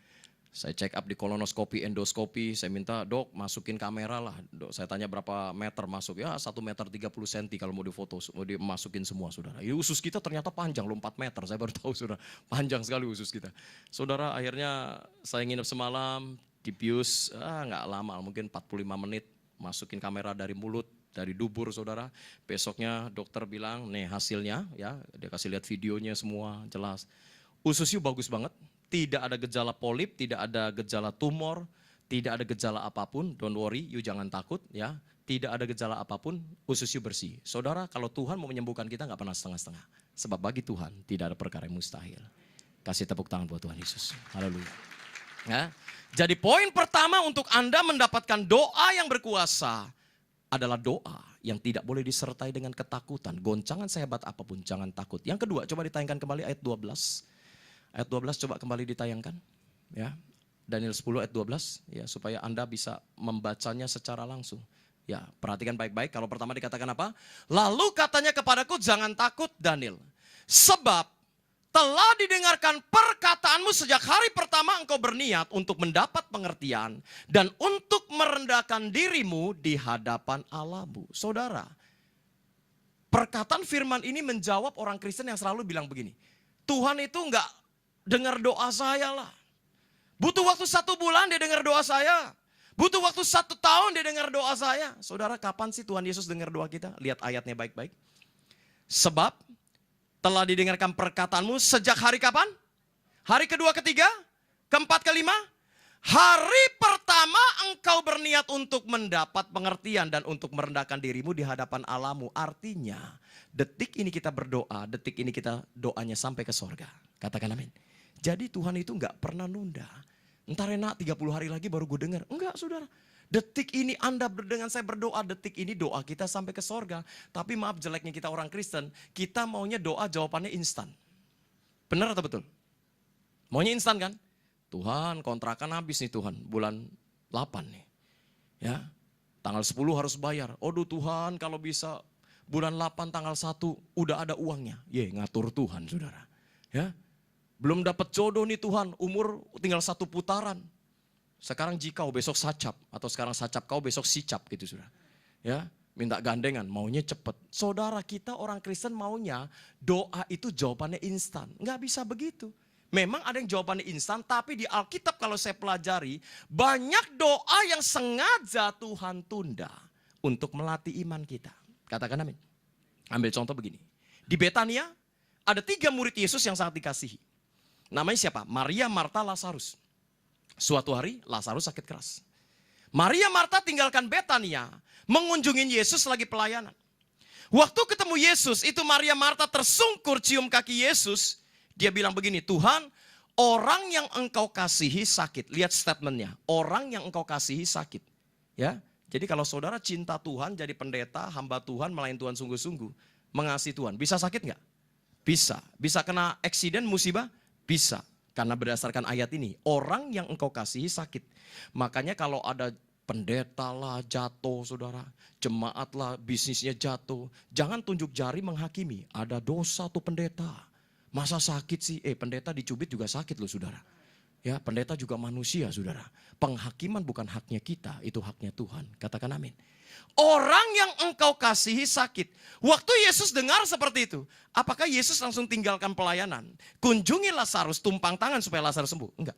Saya check up di kolonoskopi, endoskopi. Saya minta dok masukin kamera lah. Dok, saya tanya berapa meter masuk. Ya 1 meter 30 cm kalau mau difoto. Mau dimasukin semua saudara. Ya, usus kita ternyata panjang loh 4 meter. Saya baru tahu saudara. Panjang sekali usus kita. Saudara akhirnya saya nginep semalam. Dibius nggak lama mungkin 45 menit. Masukin kamera dari mulut. Dari dubur saudara. Besoknya dokter bilang nih hasilnya ya. Dia kasih lihat videonya semua jelas. Usus you bagus banget, tidak ada gejala polip, tidak ada gejala tumor, tidak ada gejala apapun. Don't worry, you jangan takut ya. Tidak ada gejala apapun, usus you bersih. Saudara, kalau Tuhan mau menyembuhkan kita nggak pernah setengah-setengah. Sebab bagi Tuhan tidak ada perkara yang mustahil. Kasih tepuk tangan buat Tuhan Yesus. Haleluya. Ya. Jadi poin pertama untuk Anda mendapatkan doa yang berkuasa adalah doa yang tidak boleh disertai dengan ketakutan. Goncangan sehebat apapun, jangan takut. Yang kedua, coba ditayangkan kembali ayat 12. Ayat 12 coba kembali ditayangkan. Ya. Daniel 10 ayat 12. Ya, supaya Anda bisa membacanya secara langsung. Ya, perhatikan baik-baik. Kalau pertama dikatakan apa? Lalu katanya kepadaku, jangan takut Daniel. Sebab telah didengarkan perkataanmu sejak hari pertama engkau berniat untuk mendapat pengertian. Dan untuk merendahkan dirimu di hadapan Allahmu. Saudara, perkataan firman ini menjawab orang Kristen yang selalu bilang begini. Tuhan itu enggak dengar doa saya lah. Butuh waktu 1 bulan dia dengar doa saya. Butuh waktu 1 tahun dia dengar doa saya. Saudara, kapan sih Tuhan Yesus dengar doa kita? Lihat ayatnya baik-baik. Sebab telah didengarkan perkataanmu sejak hari kapan? Hari kedua, ketiga, keempat, kelima. Hari pertama engkau berniat untuk mendapat pengertian dan untuk merendahkan dirimu di hadapan Allahmu. Artinya, detik ini kita berdoa, detik ini kita doanya sampai ke sorga. Katakan amin. Jadi Tuhan itu enggak pernah nunda. Entar enak 30 hari lagi baru gue dengar. Enggak saudara. Detik ini Anda dengan saya berdoa, detik ini doa kita sampai ke sorga. Tapi maaf jeleknya kita orang Kristen, kita maunya doa jawabannya instan. Benar atau betul? Maunya instan kan? Tuhan kontrakan habis nih Tuhan, bulan 8 nih. Ya, tanggal 10 harus bayar. Aduh Tuhan kalau bisa bulan 8 tanggal 1 udah ada uangnya. Ngatur Tuhan saudara. Ya. Belum dapat jodoh nih Tuhan, umur tinggal 1 putaran. Sekarang jikau besok sacap, atau sekarang sacap kau besok sicap gitu sudah. Ya, minta gandengan, maunya cepet. Saudara kita orang Kristen maunya doa itu jawabannya instan. Nggak bisa begitu. Memang ada yang jawabannya instan, tapi di Alkitab kalau saya pelajari, banyak doa yang sengaja Tuhan tunda untuk melatih iman kita. Katakan amin. Ambil contoh begini. Di Betania ada 3 murid Yesus yang sangat dikasihi. Namanya siapa? Maria, Marta, Lazarus. Suatu hari Lazarus sakit keras. Maria, Marta tinggalkan Betania, mengunjungi Yesus lagi pelayanan. Waktu ketemu Yesus, itu Maria, Marta tersungkur cium kaki Yesus. Dia bilang begini, Tuhan, orang yang engkau kasihi sakit. Lihat statementnya, orang yang engkau kasihi sakit. Ya, jadi kalau saudara cinta Tuhan, jadi pendeta, hamba Tuhan, melayani Tuhan sungguh-sungguh, mengasihi Tuhan, bisa sakit nggak? Bisa. Bisa kena eksiden, musibah? Bisa, karena berdasarkan ayat ini, orang yang engkau kasihi sakit. Makanya kalau ada pendeta lah jatuh saudara, jemaat lah bisnisnya jatuh, jangan tunjuk jari menghakimi, ada dosa tuh pendeta. Masa sakit sih, pendeta dicubit juga sakit loh saudara. Ya, pendeta juga manusia saudara. Penghakiman bukan haknya kita, itu haknya Tuhan. Katakan amin. Orang yang engkau kasihi sakit. Waktu Yesus dengar seperti itu, apakah Yesus langsung tinggalkan pelayanan? Kunjungi Lazarus, tumpang tangan supaya Lazarus sembuh? Enggak.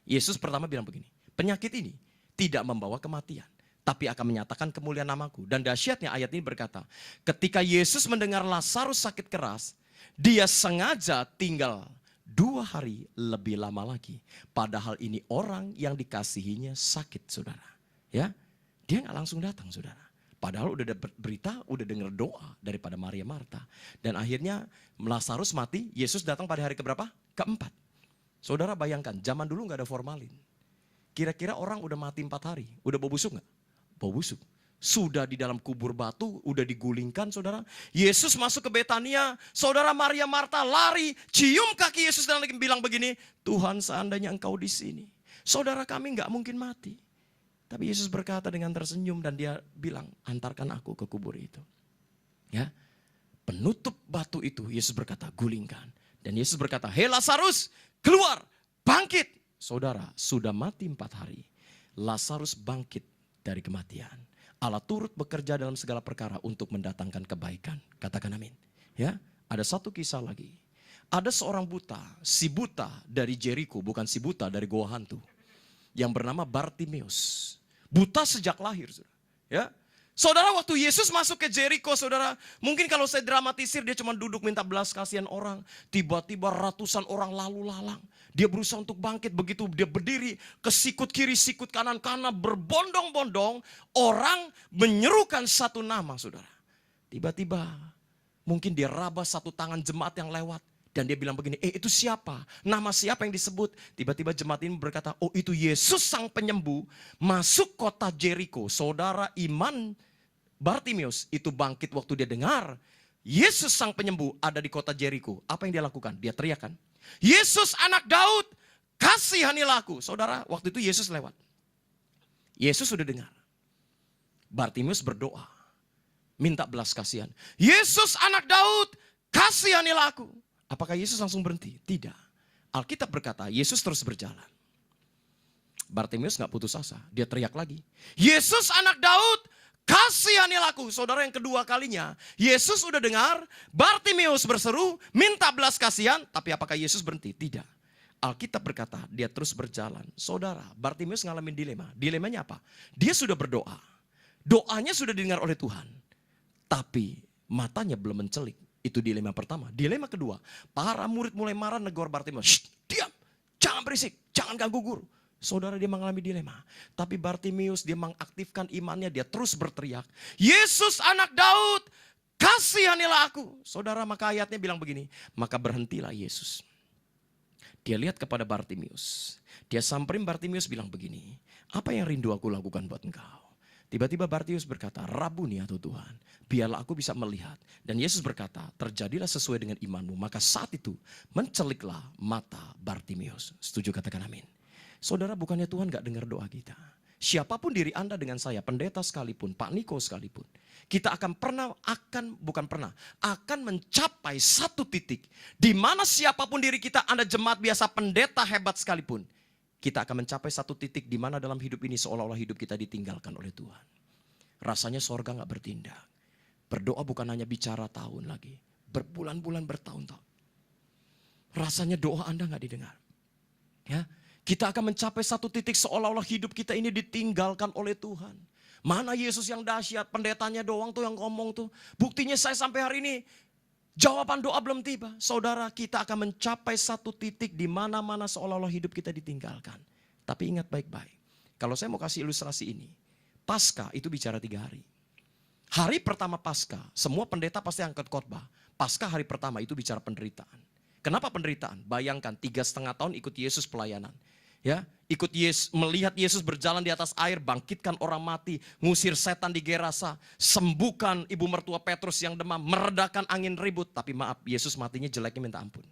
Yesus pertama bilang begini, penyakit ini tidak membawa kematian, tapi akan menyatakan kemuliaan namaku. Dan dahsyatnya ayat ini berkata, ketika Yesus mendengar Lazarus sakit keras, dia sengaja tinggal 2 hari lebih lama lagi. Padahal ini orang yang dikasihinya sakit saudara. Ya. Dia nggak langsung datang saudara. Padahal udah dapat berita, udah dengar doa daripada Maria Marta. Dan akhirnya Lazarus mati, Yesus datang pada hari keberapa? Keempat. Saudara bayangkan, zaman dulu nggak ada formalin. Kira-kira orang udah mati 4 hari, udah bau busuk nggak? Bau busuk. Sudah di dalam kubur batu, udah digulingkan saudara. Yesus masuk ke Betania, saudara Maria Marta lari, cium kaki Yesus dan bilang begini, Tuhan seandainya engkau di sini, saudara kami nggak mungkin mati. Tapi Yesus berkata dengan tersenyum dan dia bilang, antarkan aku ke kubur itu. Ya, penutup batu itu Yesus berkata, gulingkan. Dan Yesus berkata, hei Lazarus, keluar, bangkit. Saudara, sudah mati 4 hari. Lazarus bangkit dari kematian. Allah turut bekerja dalam segala perkara untuk mendatangkan kebaikan. Katakan amin. Ya, ada satu kisah lagi. Ada seorang buta, si buta dari Jericho, bukan si buta dari Goa Hantu. Yang bernama Bartimeus. Buta sejak lahir. Ya, Saudara, waktu Yesus masuk ke Jericho, saudara, mungkin kalau saya dramatisir dia cuma duduk minta belas kasihan orang. Tiba-tiba ratusan orang lalu lalang. Dia berusaha untuk bangkit, begitu dia berdiri ke sikut kiri, sikut kanan, karena berbondong-bondong orang menyerukan satu nama, saudara. Tiba-tiba mungkin dia raba satu tangan jemaat yang lewat. Dan dia bilang begini, itu siapa? Nama siapa yang disebut? Tiba-tiba jemaat ini berkata, oh itu Yesus sang penyembuh masuk kota Jericho. Saudara, iman Bartimeus itu bangkit waktu dia dengar Yesus sang penyembuh ada di kota Jericho. Apa yang dia lakukan? Dia teriakkan, Yesus anak Daud, kasihanilah aku. Saudara, waktu itu Yesus lewat. Yesus sudah dengar. Bartimeus berdoa, minta belas kasihan. Yesus anak Daud, kasihanilah aku. Apakah Yesus langsung berhenti? Tidak. Alkitab berkata, Yesus terus berjalan. Bartimeus gak putus asa. Dia teriak lagi, Yesus anak Daud, kasihanilah aku. Saudara, yang kedua kalinya, Yesus udah dengar, Bartimeus berseru, minta belas kasihan. Tapi apakah Yesus berhenti? Tidak. Alkitab berkata, dia terus berjalan. Saudara, Bartimeus ngalamin dilema. Dilemanya apa? Dia sudah berdoa. Doanya sudah didengar oleh Tuhan. Tapi matanya belum mencelik. Itu dilema pertama. Dilema kedua, para murid mulai marah, negor Bartimeus. Shh, diam, jangan berisik, jangan ganggu guru. Saudara, dia mengalami dilema. Tapi Bartimeus, dia mengaktifkan imannya, dia terus berteriak, Yesus anak Daud, kasihanilah aku. Saudara, maka ayatnya bilang begini, maka berhentilah Yesus. Dia lihat kepada Bartimeus. Dia samperin Bartimeus bilang begini, apa yang rindu aku lakukan buat engkau? Tiba-tiba Bartimeus berkata, Rabuni atau Tuhan, biarlah aku bisa melihat. Dan Yesus berkata, terjadilah sesuai dengan imanmu. Maka saat itu menceliklah mata Bartimeus. Setuju, katakan amin. Saudara, bukannya Tuhan gak dengar doa kita. Siapapun diri Anda dengan saya, pendeta sekalipun, Pak Niko sekalipun. Kita akan akan mencapai satu titik. Di mana siapapun diri kita, Anda jemaat biasa, pendeta hebat sekalipun. Kita akan mencapai satu titik di mana dalam hidup ini seolah-olah hidup kita ditinggalkan oleh Tuhan. Rasanya sorga gak bertindak. Berdoa bukan hanya bicara tahun lagi. Berbulan-bulan, bertahun-tahun. Rasanya doa Anda gak didengar. Ya, kita akan mencapai satu titik seolah-olah hidup kita ini ditinggalkan oleh Tuhan. Mana Yesus yang dahsyat, pendetanya doang tuh yang ngomong tuh. Buktinya saya sampai hari ini jawaban doa belum tiba. Saudara, kita akan mencapai satu titik di mana-mana seolah-olah hidup kita ditinggalkan. Tapi ingat baik-baik. Kalau saya mau kasih ilustrasi ini. Paskah itu bicara 3 hari. Hari pertama Paskah, semua pendeta pasti angkat khotbah. Paskah hari pertama itu bicara penderitaan. Kenapa penderitaan? Bayangkan 3,5 tahun ikut Yesus pelayanan. Ya, ikut Yesus, melihat Yesus berjalan di atas air, bangkitkan orang mati, ngusir setan di Gerasa, sembuhkan ibu mertua Petrus yang demam, meredakan angin ribut. Tapi maaf, Yesus matinya jeleknya minta ampun.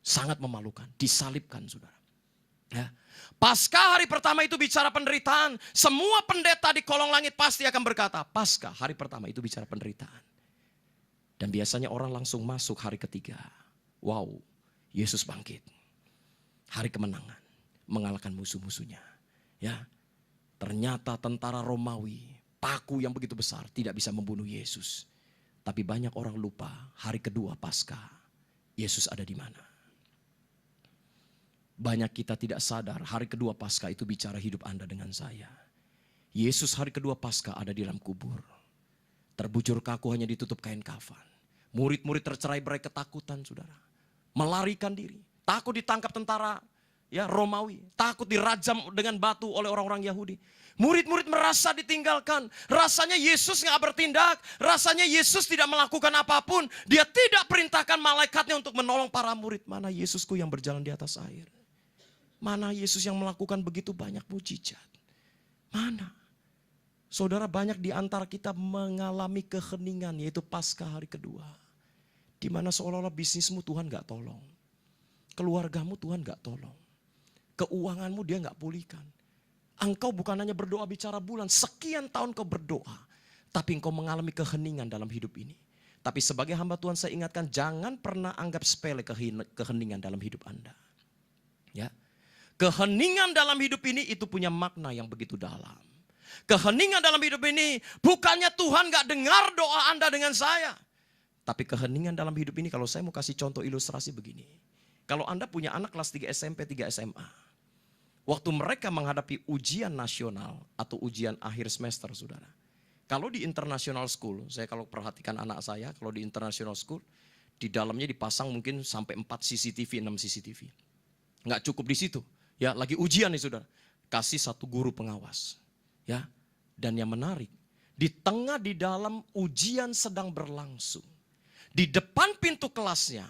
Sangat memalukan, disalibkan saudara. Ya. Paskah hari pertama itu bicara penderitaan. Semua pendeta di kolong langit pasti akan berkata, Paskah hari pertama itu bicara penderitaan. Dan biasanya orang langsung masuk hari ketiga. Wow, Yesus bangkit. Hari kemenangan. Mengalahkan musuh-musuhnya. Ya, ternyata tentara Romawi, paku yang begitu besar tidak bisa membunuh Yesus. Tapi banyak orang lupa hari kedua Paskah, Yesus ada di mana. Banyak kita tidak sadar hari kedua Paskah itu bicara hidup Anda dengan saya. Yesus hari kedua Paskah ada di dalam kubur. Terbujur kaku hanya ditutup kain kafan. Murid-murid tercerai-berai ketakutan saudara. Melarikan diri, takut ditangkap tentara ya Romawi, takut dirajam dengan batu oleh orang-orang Yahudi. Murid-murid merasa ditinggalkan. Rasanya Yesus gak bertindak. Rasanya Yesus tidak melakukan apapun. Dia tidak perintahkan malaikatnya untuk menolong para murid. Mana Yesusku yang berjalan di atas air? Mana Yesus yang melakukan begitu banyak mujizat? Mana? Saudara, banyak di antara kita mengalami keheningan, yaitu Paskah hari kedua. Di mana seolah-olah bisnismu Tuhan gak tolong. Keluargamu Tuhan gak tolong. Keuanganmu dia gak pulihkan. Engkau bukan hanya berdoa bicara bulan, sekian tahun kau berdoa. Tapi engkau mengalami keheningan dalam hidup ini. Tapi sebagai hamba Tuhan saya ingatkan, jangan pernah anggap sepele keheningan dalam hidup Anda. Ya, keheningan dalam hidup ini itu punya makna yang begitu dalam. Keheningan dalam hidup ini bukannya Tuhan gak dengar doa Anda dengan saya. Tapi keheningan dalam hidup ini, kalau saya mau kasih contoh ilustrasi begini. Kalau Anda punya anak kelas 3 SMP, 3 SMA. Waktu mereka menghadapi ujian nasional atau ujian akhir semester saudara. Kalau di international school, saya kalau perhatikan anak saya, kalau di international school, di dalamnya dipasang mungkin sampai 4 CCTV, 6 CCTV. Nggak cukup di situ. Ya, lagi ujian nih saudara. Kasih satu guru pengawas. Ya, dan yang menarik, di dalam ujian sedang berlangsung. Di depan pintu kelasnya,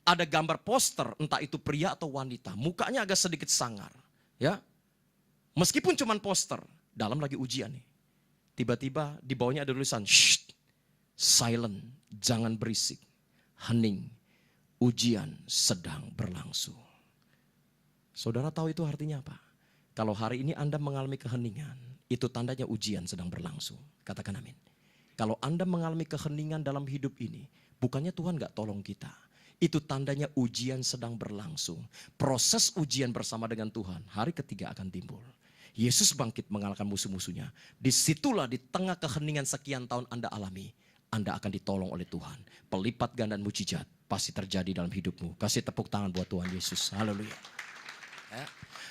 ada gambar poster, entah itu pria atau wanita. Mukanya agak sedikit sangar. Ya, meskipun cuma poster, dalam lagi ujian nih. Tiba-tiba di bawahnya ada tulisan, shh, silent, jangan berisik, hening, ujian sedang berlangsung. Saudara tahu itu artinya apa? Kalau hari ini Anda mengalami keheningan, itu tandanya ujian sedang berlangsung. Katakan amin. Kalau Anda mengalami keheningan dalam hidup ini, bukannya Tuhan gak tolong kita. Itu tandanya ujian sedang berlangsung. Proses ujian bersama dengan Tuhan, hari ketiga akan timbul. Yesus bangkit mengalahkan musuh-musuhnya. Disitulah di tengah keheningan sekian tahun Anda alami, Anda akan ditolong oleh Tuhan. Pelipat ganda mujizat pasti terjadi dalam hidupmu. Kasih tepuk tangan buat Tuhan Yesus. Haleluya. Ya.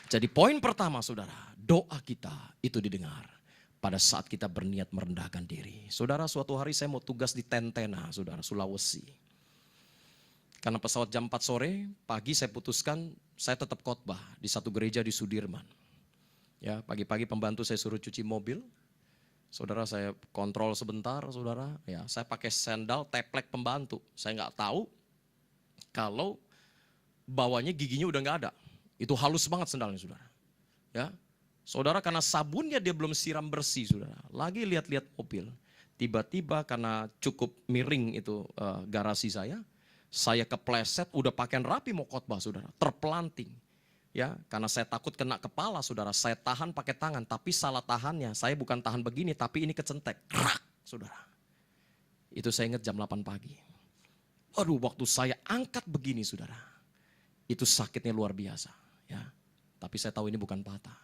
Jadi poin pertama saudara, doa kita itu didengar pada saat kita berniat merendahkan diri. Saudara, suatu hari saya mau tugas di Tentena, saudara, Sulawesi. Karena pesawat jam 4 sore, pagi saya putuskan saya tetap khotbah di satu gereja di Sudirman. Ya, pagi-pagi pembantu saya suruh cuci mobil. Saudara, saya kontrol sebentar, saudara. Ya, saya pakai sandal teplek pembantu. Saya nggak tahu kalau bawahnya giginya udah nggak ada. Itu halus banget sandalnya, saudara. Ya, saudara, karena sabunnya dia belum siram bersih, saudara. Lagi lihat-lihat mobil. Tiba-tiba karena cukup miring itu garasi saya kepleset, udah pakaian rapi mau khotbah, saudara. Terpelanting. Ya, karena saya takut kena kepala, saudara. Saya tahan pakai tangan, tapi salah tahannya. Saya bukan tahan begini, tapi ini kecentek. Krak, saudara. Itu saya ingat jam 8 pagi. Aduh, waktu saya angkat begini, saudara. Itu sakitnya luar biasa. Ya, tapi saya tahu ini bukan patah.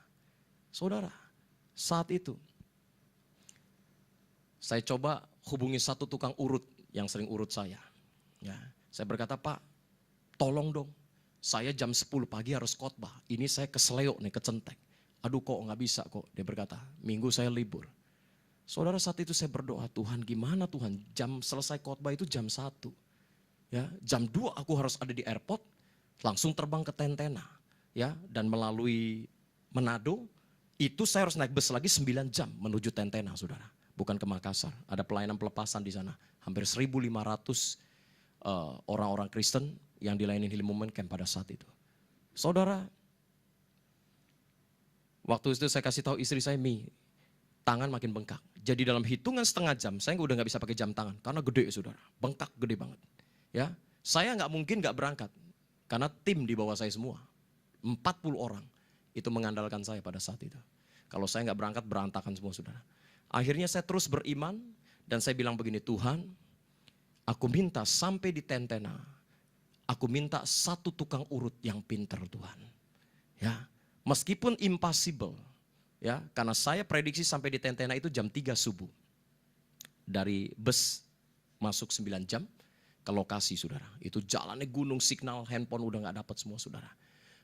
Saudara, saat itu saya coba hubungi satu tukang urut yang sering urut saya. Ya, saya berkata, Pak, tolong dong. Saya jam 10 pagi harus khotbah. Ini saya keseleo nih, kecentek. Aduh kok nggak bisa kok. Dia berkata, minggu saya libur. Saudara, saat itu saya berdoa, Tuhan gimana Tuhan? Jam selesai khotbah itu jam 1. Ya, jam 2 aku harus ada di airport. Langsung terbang ke Tentena. Ya, dan melalui Manado. Itu saya harus naik bus lagi 9 jam menuju Tentena, saudara. Bukan ke Makassar. Ada pelayanan pelepasan di sana. Hampir 1.500 orang-orang Kristen yang dilayani Healing Moment Camp pada saat itu. Saudara, waktu itu saya kasih tahu istri saya, Mi, tangan makin bengkak. Jadi dalam hitungan setengah jam, saya udah gak bisa pakai jam tangan. Karena gede, saudara. Bengkak gede banget. Ya, saya gak mungkin gak berangkat. Karena tim di bawah saya semua. 40 orang. Itu mengandalkan saya pada saat itu. Kalau saya gak berangkat, berantakan semua, saudara. Akhirnya saya terus beriman. Dan saya bilang begini, Tuhan, aku minta sampai di Tentena. Aku minta satu tukang urut yang pintar, Tuhan. Ya, meskipun impossible. Ya, karena saya prediksi sampai di Tentena itu jam 3 subuh. Dari bus masuk 9 jam ke lokasi, saudara. Itu jalannya gunung, signal handphone udah gak dapat semua, saudara.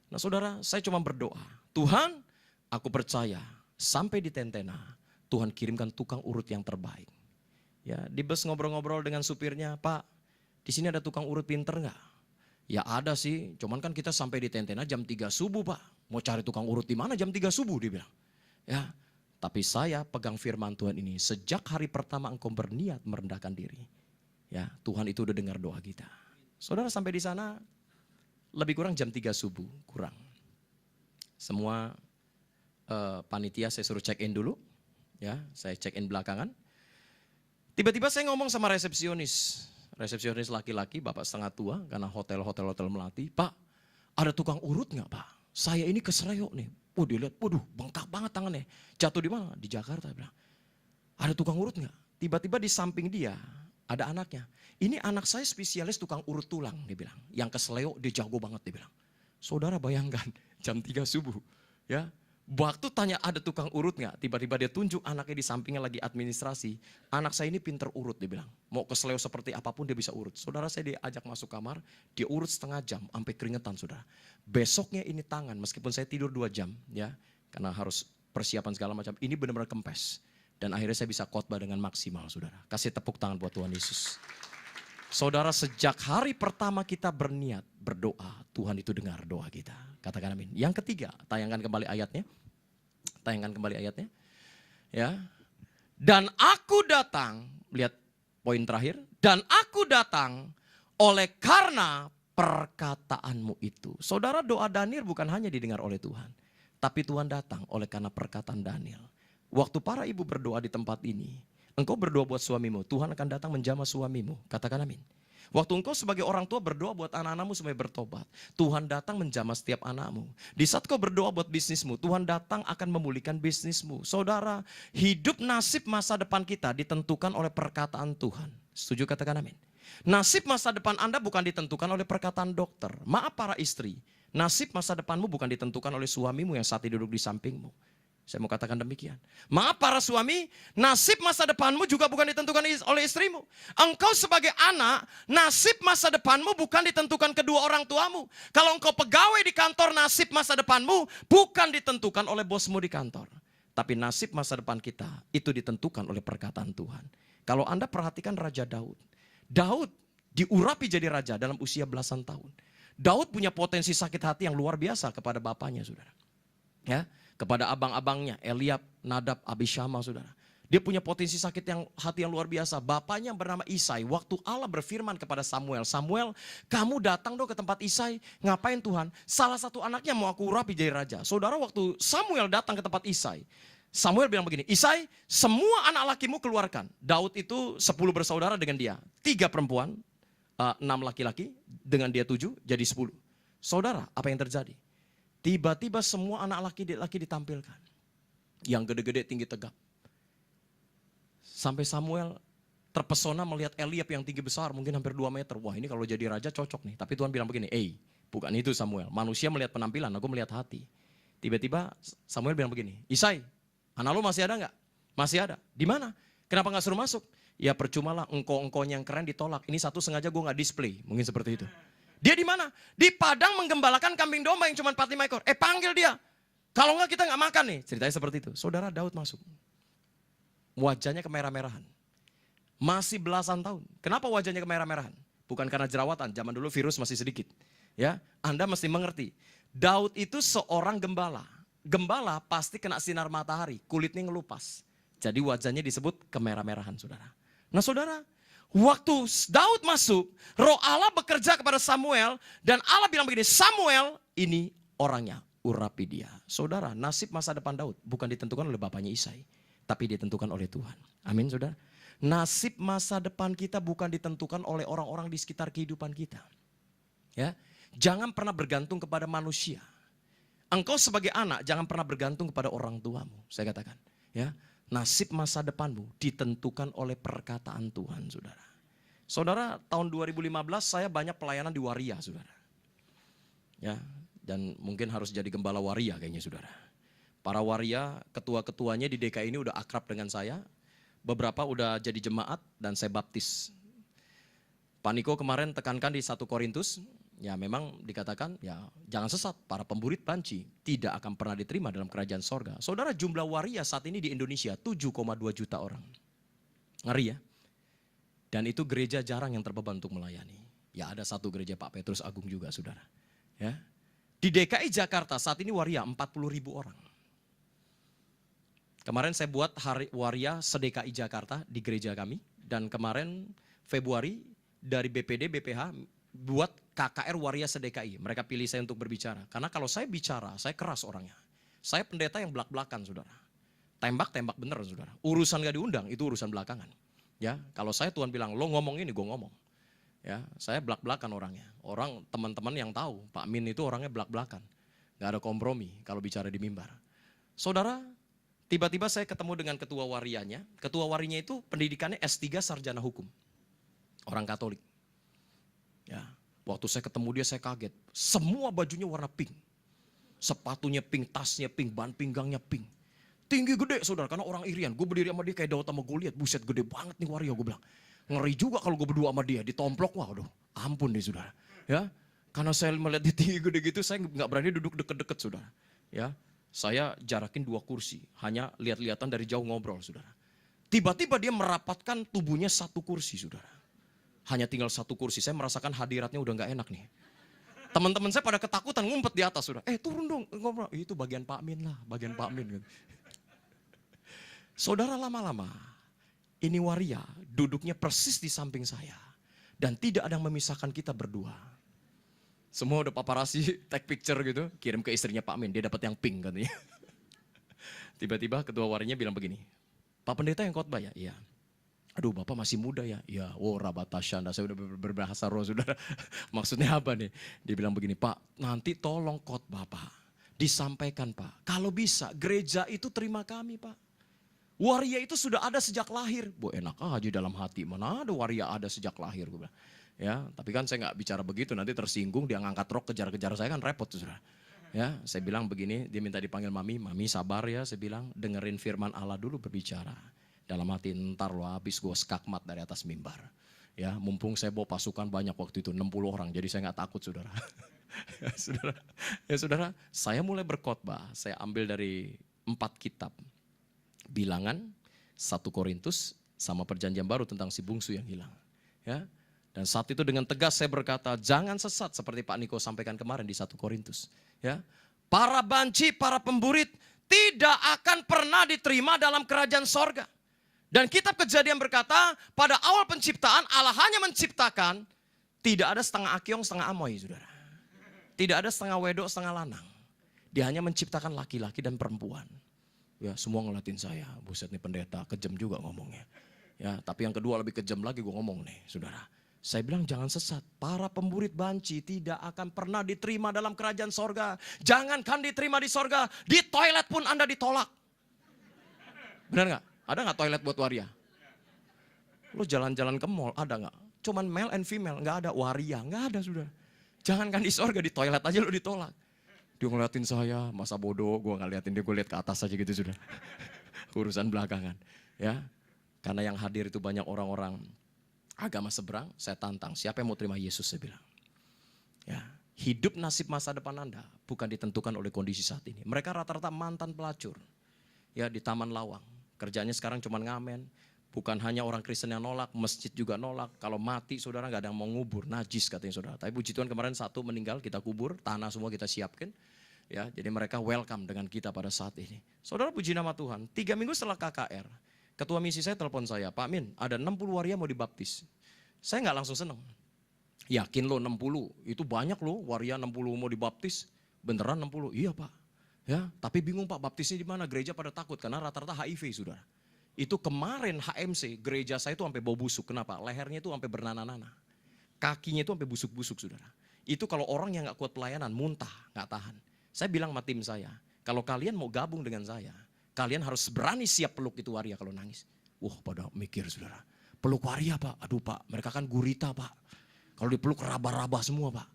Nah, saudara, saya cuma berdoa. Tuhan, aku percaya sampai di Tentena, Tuhan kirimkan tukang urut yang terbaik. Ya, di bus ngobrol-ngobrol dengan supirnya, Pak, di sini ada tukang urut pinter nggak? Ya ada sih, cuman kan kita sampai di Tentena jam 3 subuh, Pak. Mau cari tukang urut di mana jam 3 subuh, dia bilang. Ya, tapi saya pegang firman Tuhan ini, sejak hari pertama engkau berniat merendahkan diri. Ya, Tuhan itu udah dengar doa kita. Saudara, sampai di sana lebih kurang jam 3 subuh, kurang. Semua panitia saya suruh check in dulu. Ya, saya check in belakangan. Tiba-tiba saya ngomong sama resepsionis laki-laki, bapak setengah tua, karena hotel Melati. Pak, ada tukang urut nggak, Pak? Saya ini keseleo nih. Oh, dilihat, waduh, bengkak banget tangannya. Jatuh di mana? Di Jakarta, bilang. Ada tukang urut nggak? Tiba-tiba di samping dia ada anaknya. Ini anak saya spesialis tukang urut tulang, dia bilang. Yang keseleo, dia jago banget, dia bilang. Saudara bayangkan, jam 3 subuh, ya. Waktu tanya ada tukang urut nggak, tiba-tiba dia tunjuk anaknya di sampingnya lagi administrasi. Anak saya ini pinter urut, dia bilang. Mau keseleo seperti apapun dia bisa urut. Saudara, saya diajak masuk kamar, dia urut setengah jam, sampai keringetan, saudara. Besoknya ini tangan, meskipun saya tidur 2 jam, ya, karena harus persiapan segala macam. Ini benar-benar kempes. Dan akhirnya saya bisa khotbah dengan maksimal, saudara. Kasih tepuk tangan buat Tuhan Yesus. Saudara, sejak hari pertama kita berniat berdoa, Tuhan itu dengar doa kita. Katakan amin. Yang ketiga, tayangkan kembali ayatnya. Tayangkan kembali ayatnya. Ya. Dan aku datang, lihat poin terakhir. Dan aku datang oleh karena perkataanmu itu. Saudara, doa Daniel bukan hanya didengar oleh Tuhan. Tapi Tuhan datang oleh karena perkataan Daniel. Waktu para ibu berdoa di tempat ini, engkau berdoa buat suamimu, Tuhan akan datang menjamah suamimu. Katakan amin. Waktu engkau sebagai orang tua berdoa buat anak-anakmu supaya bertobat, Tuhan datang menjamah setiap anakmu. Di saat kau berdoa buat bisnismu, Tuhan datang akan memulihkan bisnismu. Saudara, hidup nasib masa depan kita ditentukan oleh perkataan Tuhan. Setuju, katakan amin. Nasib masa depan Anda bukan ditentukan oleh perkataan dokter. Maaf para istri, nasib masa depanmu bukan ditentukan oleh suamimu yang saat ini duduk di sampingmu. Saya mau katakan demikian. Maaf para suami, nasib masa depanmu juga bukan ditentukan oleh istrimu. Engkau sebagai anak, nasib masa depanmu bukan ditentukan kedua orang tuamu. Kalau engkau pegawai di kantor, nasib masa depanmu bukan ditentukan oleh bosmu di kantor. Tapi nasib masa depan kita itu ditentukan oleh perkataan Tuhan. Kalau Anda perhatikan Raja Daud. Daud diurapi jadi raja dalam usia belasan tahun. Daud punya potensi sakit hati yang luar biasa kepada bapaknya, saudara. Ya, kepada abang-abangnya, Eliab, Nadab, Abishama, saudara. Dia punya potensi sakit hati yang luar biasa. Bapaknya bernama Isai. Waktu Allah berfirman kepada Samuel, Samuel, kamu datang dong ke tempat Isai. Ngapain Tuhan? Salah satu anaknya mau aku urapi jadi raja. Saudara, waktu Samuel datang ke tempat Isai, Samuel bilang begini, Isai, semua anak lakimu keluarkan. Daud itu 10 bersaudara dengan dia. 3 perempuan, 6 laki-laki, dengan dia 7, jadi 10. Saudara, apa yang terjadi? Tiba-tiba semua anak laki-laki ditampilkan. Yang gede-gede, tinggi, tegap. Sampai Samuel terpesona melihat Eliab yang tinggi besar, mungkin hampir 2 meter. Wah, ini kalau jadi raja cocok nih. Tapi Tuhan bilang begini, bukan itu Samuel. Manusia melihat penampilan, aku melihat hati. Tiba-tiba Samuel bilang begini, Isai, anak lu masih ada nggak? Masih ada. Di mana? Kenapa nggak suruh masuk? Ya percumalah engkau-engkaunya yang keren ditolak. Ini satu sengaja gue nggak display. Mungkin seperti itu. Dia di mana? Di padang menggembalakan kambing domba yang cuma 4-5 ekor. Panggil dia. Kalau nggak kita nggak makan nih. Ceritanya seperti itu. Saudara, Daud masuk. Wajahnya kemerah-merahan. Masih belasan tahun. Kenapa wajahnya kemerah-merahan? Bukan karena jerawatan. Zaman dulu virus masih sedikit. Ya, Anda mesti mengerti. Daud itu seorang gembala. Gembala pasti kena sinar matahari, kulitnya ngelupas. Jadi wajahnya disebut kemerah-merahan, saudara. Nah saudara, waktu Daud masuk, roh Allah bekerja kepada Samuel. Dan Allah bilang begini, Samuel ini orangnya, urapi dia. Saudara, nasib masa depan Daud bukan ditentukan oleh bapaknya Isai, tapi ditentukan oleh Tuhan. Amin saudara. Nasib masa depan kita bukan ditentukan oleh orang-orang di sekitar kehidupan kita. Ya, jangan pernah bergantung kepada manusia. Engkau sebagai anak jangan pernah bergantung kepada orang tuamu. Saya katakan, ya, nasib masa depanmu ditentukan oleh perkataan Tuhan, saudara. Saudara, tahun 2015 saya banyak pelayanan di Waria, saudara. Ya, dan mungkin harus jadi gembala Waria kayaknya, saudara. Para Waria, ketua-ketuanya di DKI ini udah akrab dengan saya. Beberapa udah jadi jemaat dan saya baptis. Pak Niko kemarin tekankan di 1 Korintus. Ya memang dikatakan ya jangan sesat, para pemburit banci tidak akan pernah diterima dalam kerajaan sorga. Saudara, jumlah waria saat ini di Indonesia 7,2 juta orang. Ngeri ya. Dan itu gereja jarang yang terbeban untuk melayani. Ya ada satu gereja Pak Petrus Agung juga saudara. Ya. Di DKI Jakarta saat ini waria 40.000 orang. Kemarin saya buat hari waria se-DKI Jakarta di gereja kami. Dan kemarin Februari dari BPD, BPH buat KKR Waria se-DKI. Mereka pilih saya untuk berbicara. Karena kalau saya bicara, saya keras orangnya. Saya pendeta yang belak-belakan, saudara. Tembak-tembak bener, saudara. Urusan gak diundang, itu urusan belakangan. Ya, kalau saya Tuhan bilang, lo ngomong ini, gue ngomong. Ya, saya belak-belakan orangnya. Orang teman-teman yang tahu, Pak Min itu orangnya belak-belakan. Gak ada kompromi kalau bicara di mimbar. Saudara, tiba-tiba saya ketemu dengan ketua warianya. Ketua warinya itu pendidikannya S3 Sarjana Hukum. Orang Katolik. Ya, waktu saya ketemu dia saya kaget. Semua bajunya warna pink. Sepatunya pink, tasnya pink, ban pinggangnya pink. Tinggi gede saudara, karena orang irian. Gue berdiri sama dia kayak Daud sama Goliat. Buset gede banget nih Wario, gue bilang. Ngeri juga kalau gue berdua sama dia, ditomplok. Wah aduh, ampun deh saudara. Ya, karena saya melihat dia tinggi gede gitu, saya gak berani duduk deket-deket saudara. Ya, saya jarakin 2 kursi. Hanya lihat-lihatan dari jauh ngobrol saudara. Tiba-tiba dia merapatkan tubuhnya satu kursi, saudara. Hanya tinggal satu kursi, saya merasakan hadiratnya udah gak enak nih. Teman-teman saya pada ketakutan ngumpet di atas, saudara. Turun dong, ngobrol. Itu bagian Pak Min lah, bagian Pak Min. Saudara, lama-lama, ini waria duduknya persis di samping saya. Dan tidak ada yang memisahkan kita berdua. Semua udah paparazzi, take picture gitu, kirim ke istrinya Pak Min, dia dapat yang pink katanya. Tiba-tiba ketua warinya bilang begini, Pak Pendeta yang khotbah ya? Iya. Aduh, Bapak masih muda ya? Iya. Oh, rabatasyanda, saya udah berbahasa roh, saudara. Maksudnya apa nih? Dia bilang begini, Pak, nanti tolong khotbah Pak. Disampaikan Pak, kalau bisa gereja itu terima kami Pak. Waria itu sudah ada sejak lahir. Bu, enak aja dalam hati, mana ada waria ada sejak lahir. Gue bilang. Ya, tapi kan saya nggak bicara begitu, nanti tersinggung, dia ngangkat rok kejar-kejar saya kan repot, saudara. Ya, saya bilang begini, dia minta dipanggil Mami sabar ya, saya bilang dengerin firman Allah dulu berbicara. Dalam hati, ntar lo habis gue skakmat dari atas mimbar. Ya, mumpung saya bawa pasukan banyak waktu itu, 60 orang, jadi saya gak takut saudara. Saudara, saya mulai berkhotbah, saya ambil dari 4 kitab. Bilangan, 1 Korintus, sama perjanjian baru tentang si bungsu yang hilang. Ya. Dan saat itu dengan tegas saya berkata, jangan sesat seperti Pak Niko sampaikan kemarin di 1 Korintus. Ya, para banci, para pemburit tidak akan pernah diterima dalam kerajaan sorga. Dan kitab Kejadian berkata, pada awal penciptaan Allah hanya menciptakan, tidak ada setengah akyong, setengah amoy, saudara. Tidak ada setengah wedok, setengah lanang. Dia hanya menciptakan laki-laki dan perempuan. Ya, semua ngeliatin saya, buset nih pendeta, kejam juga ngomongnya. Ya, tapi yang kedua lebih kejam lagi gue ngomong nih, saudara. Saya bilang jangan sesat, para pemburit banci tidak akan pernah diterima dalam kerajaan sorga. Jangankan diterima di sorga, di toilet pun Anda ditolak. Benar gak? Ada gak toilet buat waria? Lo jalan-jalan ke mall, ada gak? Cuman male and female, gak ada waria, gak ada sudah. Jangankan di sorga, di toilet aja lo ditolak. Dia ngeliatin saya, masa bodoh, gue gak liatin dia, gue liat ke atas aja gitu sudah. Urusan belakangan. Ya, karena yang hadir itu banyak orang-orang agama seberang, saya tantang, siapa yang mau terima Yesus, saya bilang. Ya, hidup nasib masa depan Anda bukan ditentukan oleh kondisi saat ini. Mereka rata-rata mantan pelacur. Ya, di Taman Lawang. Kerjanya sekarang cuma ngamen. Bukan hanya orang Kristen yang nolak, masjid juga nolak. Kalau mati saudara gak ada yang mau ngubur, najis katanya saudara. Tapi puji Tuhan kemarin 1 meninggal, kita kubur, tanah semua kita siapkan. Ya, jadi mereka welcome dengan kita pada saat ini. Saudara puji nama Tuhan, 3 minggu setelah KKR, ketua misi saya telepon saya, Pak Min, ada 60 waria mau dibaptis. Saya gak langsung seneng. Yakin lo 60, itu banyak lo waria 60 mau dibaptis. Beneran 60? Iya Pak. Ya, tapi bingung Pak, baptisnya di mana? Gereja pada takut karena rata-rata HIV saudara. Itu kemarin HMC, gereja saya itu sampai bau busuk. Kenapa? Lehernya itu sampai bernanah-nanah. Kakinya itu sampai busuk-busuk saudara. Itu kalau orang yang gak kuat pelayanan, muntah, gak tahan. Saya bilang sama tim saya, kalau kalian mau gabung dengan saya, kalian harus berani siap peluk itu waria kalau nangis. Wah, pada mikir saudara. Peluk waria Pak, aduh Pak, mereka kan gurita Pak. Kalau dipeluk raba-raba semua Pak.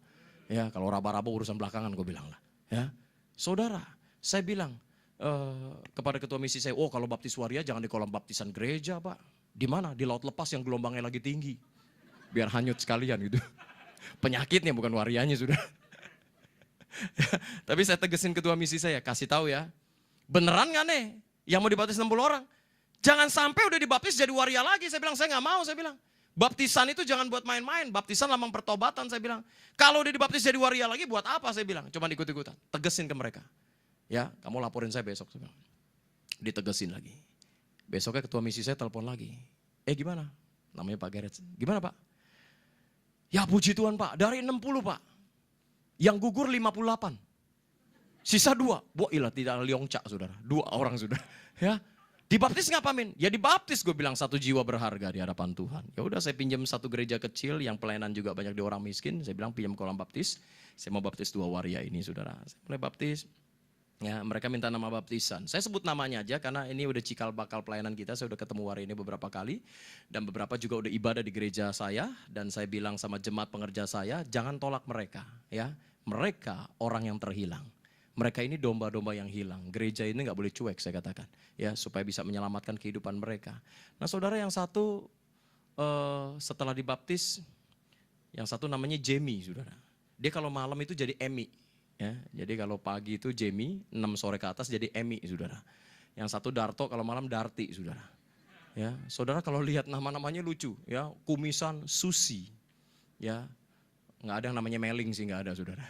Ya, kalau raba-raba urusan belakangan gue bilang lah. Ya, saudara, saya bilang kepada ketua misi saya, oh kalau baptis waria jangan di kolam baptisan gereja Pak. Di mana? Di laut lepas yang gelombangnya lagi tinggi. Biar hanyut sekalian gitu. Penyakitnya bukan warianya sudah. Tapi saya tegesin ketua misi saya, kasih tahu ya. Beneran gak nih yang mau dibaptis 60 orang? Jangan sampai udah dibaptis jadi waria lagi. Saya bilang, saya gak mau, saya bilang. Baptisan itu jangan buat main-main. Baptisan lambang pertobatan, saya bilang. Kalau udah dibaptis jadi waria lagi, buat apa, saya bilang. Cuma ikut-ikutan. Tegesin ke mereka. Ya, kamu laporin saya besok, saya bilang. Ditegesin lagi. Besoknya ketua misi saya telepon lagi. Gimana? Namanya Pak Gerets. Gimana Pak? Ya puji Tuhan Pak, dari 60 Pak. Yang gugur 58. Sisa 2. Wah ilah tidak liongcak saudara. 2 orang sudah. Ya. Dibaptis nggak Pak Min? Ya dibaptis gue bilang, 1 jiwa berharga di hadapan Tuhan. Ya udah saya pinjam 1 gereja kecil yang pelayanan juga banyak di orang miskin. Saya bilang pinjam kolam baptis. Saya mau baptis 2 waria ini saudara. Saya mulai baptis. Ya, mereka minta nama baptisan. Saya sebut namanya aja karena ini udah cikal bakal pelayanan kita. Saya udah ketemu waria ini beberapa kali. Dan beberapa juga udah ibadah di gereja saya. Dan saya bilang sama jemaat pengerja saya, jangan tolak mereka. Ya, mereka orang yang terhilang. Mereka ini domba-domba yang hilang. Gereja ini gak boleh cuek saya katakan. Ya, supaya bisa menyelamatkan kehidupan mereka. Nah saudara, yang satu setelah dibaptis, yang satu namanya Jamie saudara. Dia kalau malam itu jadi Emmy. Ya, jadi kalau pagi itu Jamie, 6 sore ke atas jadi Emmy saudara. Yang satu Darto, kalau malam Darti saudara. Ya, saudara kalau lihat nama-namanya lucu, ya, kumisan Susi, ya, nggak ada yang namanya Meling sih, nggak ada saudara.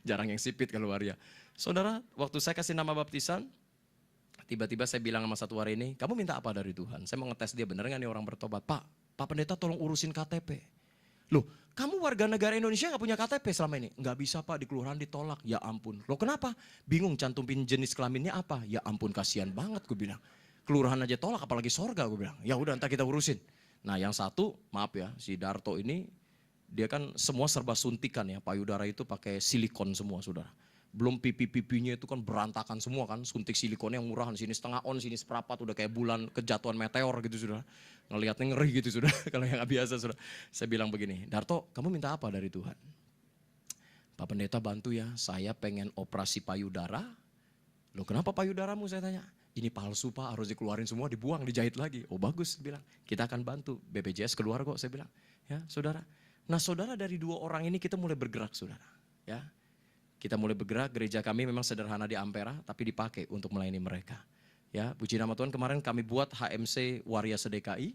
Jarang yang sipit kalau waria. Saudara, waktu saya kasih nama baptisan, tiba-tiba saya bilang sama satu hari ini, kamu minta apa dari Tuhan? Saya mau ngetes dia, bener nggak nih orang bertobat? Pak Pendeta tolong urusin KTP. Loh, kamu warga negara Indonesia nggak punya KTP selama ini? Nggak bisa Pak, di kelurahan ditolak. Ya ampun. Loh kenapa? Bingung cantumin jenis kelaminnya apa? Ya ampun, kasihan banget gue bilang. Kelurahan aja tolak, apalagi sorga gue bilang. Ya udah, ntar kita urusin. Nah yang satu, maaf ya, si Darto ini, dia kan semua serba suntikan ya. Payudara itu pakai silikon semua, saudara. Belum pipi-pipinya itu kan berantakan semua kan. Suntik silikonnya yang murahan, sini setengah on, sini seperempat. Udah kayak bulan kejatuhan meteor gitu, saudara. Ngelihatnya ngeri gitu, saudara. Kalau yang gak biasa, saudara. Saya bilang begini, Darto, kamu minta apa dari Tuhan? Pak Pendeta bantu ya, saya pengen operasi payudara. Loh kenapa payudaramu, saya tanya. Ini palsu Pak, harus dikeluarin semua, dibuang, dijahit lagi. Oh bagus, bilang. Kita akan bantu. BPJS keluar kok, saya bilang. Ya, saudara. Nah, saudara, dari dua orang ini kita mulai bergerak, saudara. Ya. Kita mulai bergerak, gereja kami memang sederhana di Ampera, tapi dipakai untuk melayani mereka. Ya, puji nama Tuhan, kemarin kami buat HMC Waria Sedekai.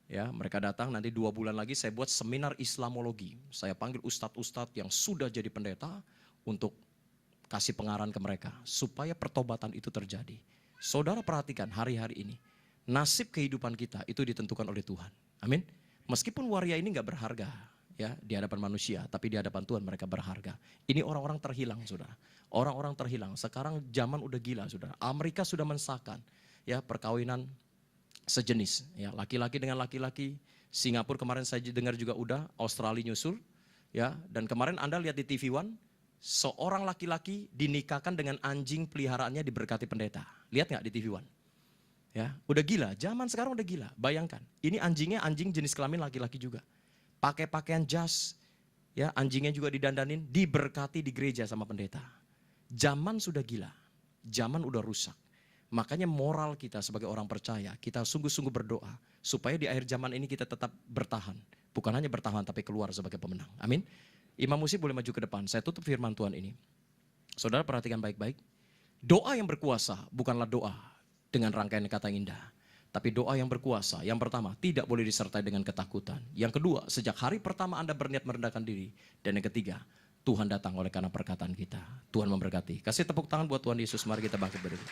Ya, mereka datang, nanti 2 bulan lagi saya buat seminar Islamologi. Saya panggil ustadz-ustadz yang sudah jadi pendeta untuk kasih pengarahan ke mereka supaya pertobatan itu terjadi. Saudara perhatikan hari-hari ini, nasib kehidupan kita itu ditentukan oleh Tuhan. Amin. Meskipun waria ini gak berharga ya di hadapan manusia, tapi di hadapan Tuhan mereka berharga. Ini orang-orang terhilang, saudara. Orang-orang terhilang. Sekarang zaman udah gila, saudara. Amerika sudah mensahkan ya perkawinan sejenis, ya laki-laki dengan laki-laki. Singapura kemarin saya dengar juga udah, Australia nyusul, ya. Dan kemarin Anda lihat di TV One, seorang laki-laki dinikahkan dengan anjing peliharaannya diberkati pendeta. Lihat nggak di TV One? Ya, udah gila. Zaman sekarang udah gila. Bayangkan, ini anjingnya anjing jenis kelamin laki-laki juga. Pakai pakaian jas, ya anjingnya juga didandanin, diberkati di gereja sama pendeta. Zaman sudah gila, zaman udah rusak. Makanya moral kita sebagai orang percaya, kita sungguh-sungguh berdoa supaya di akhir zaman ini kita tetap bertahan. Bukan hanya bertahan tapi keluar sebagai pemenang. Amin. Imam Musib boleh maju ke depan, saya tutup firman Tuhan ini. Saudara perhatikan baik-baik. Doa yang berkuasa bukanlah doa dengan rangkaian kata indah. Tapi doa yang berkuasa, yang pertama tidak boleh disertai dengan ketakutan. Yang kedua, sejak hari pertama Anda berniat merendahkan diri. Dan yang ketiga, Tuhan datang oleh karena perkataan kita. Tuhan memberkati. Kasih tepuk tangan buat Tuhan Yesus, mari kita bangkit berdiri.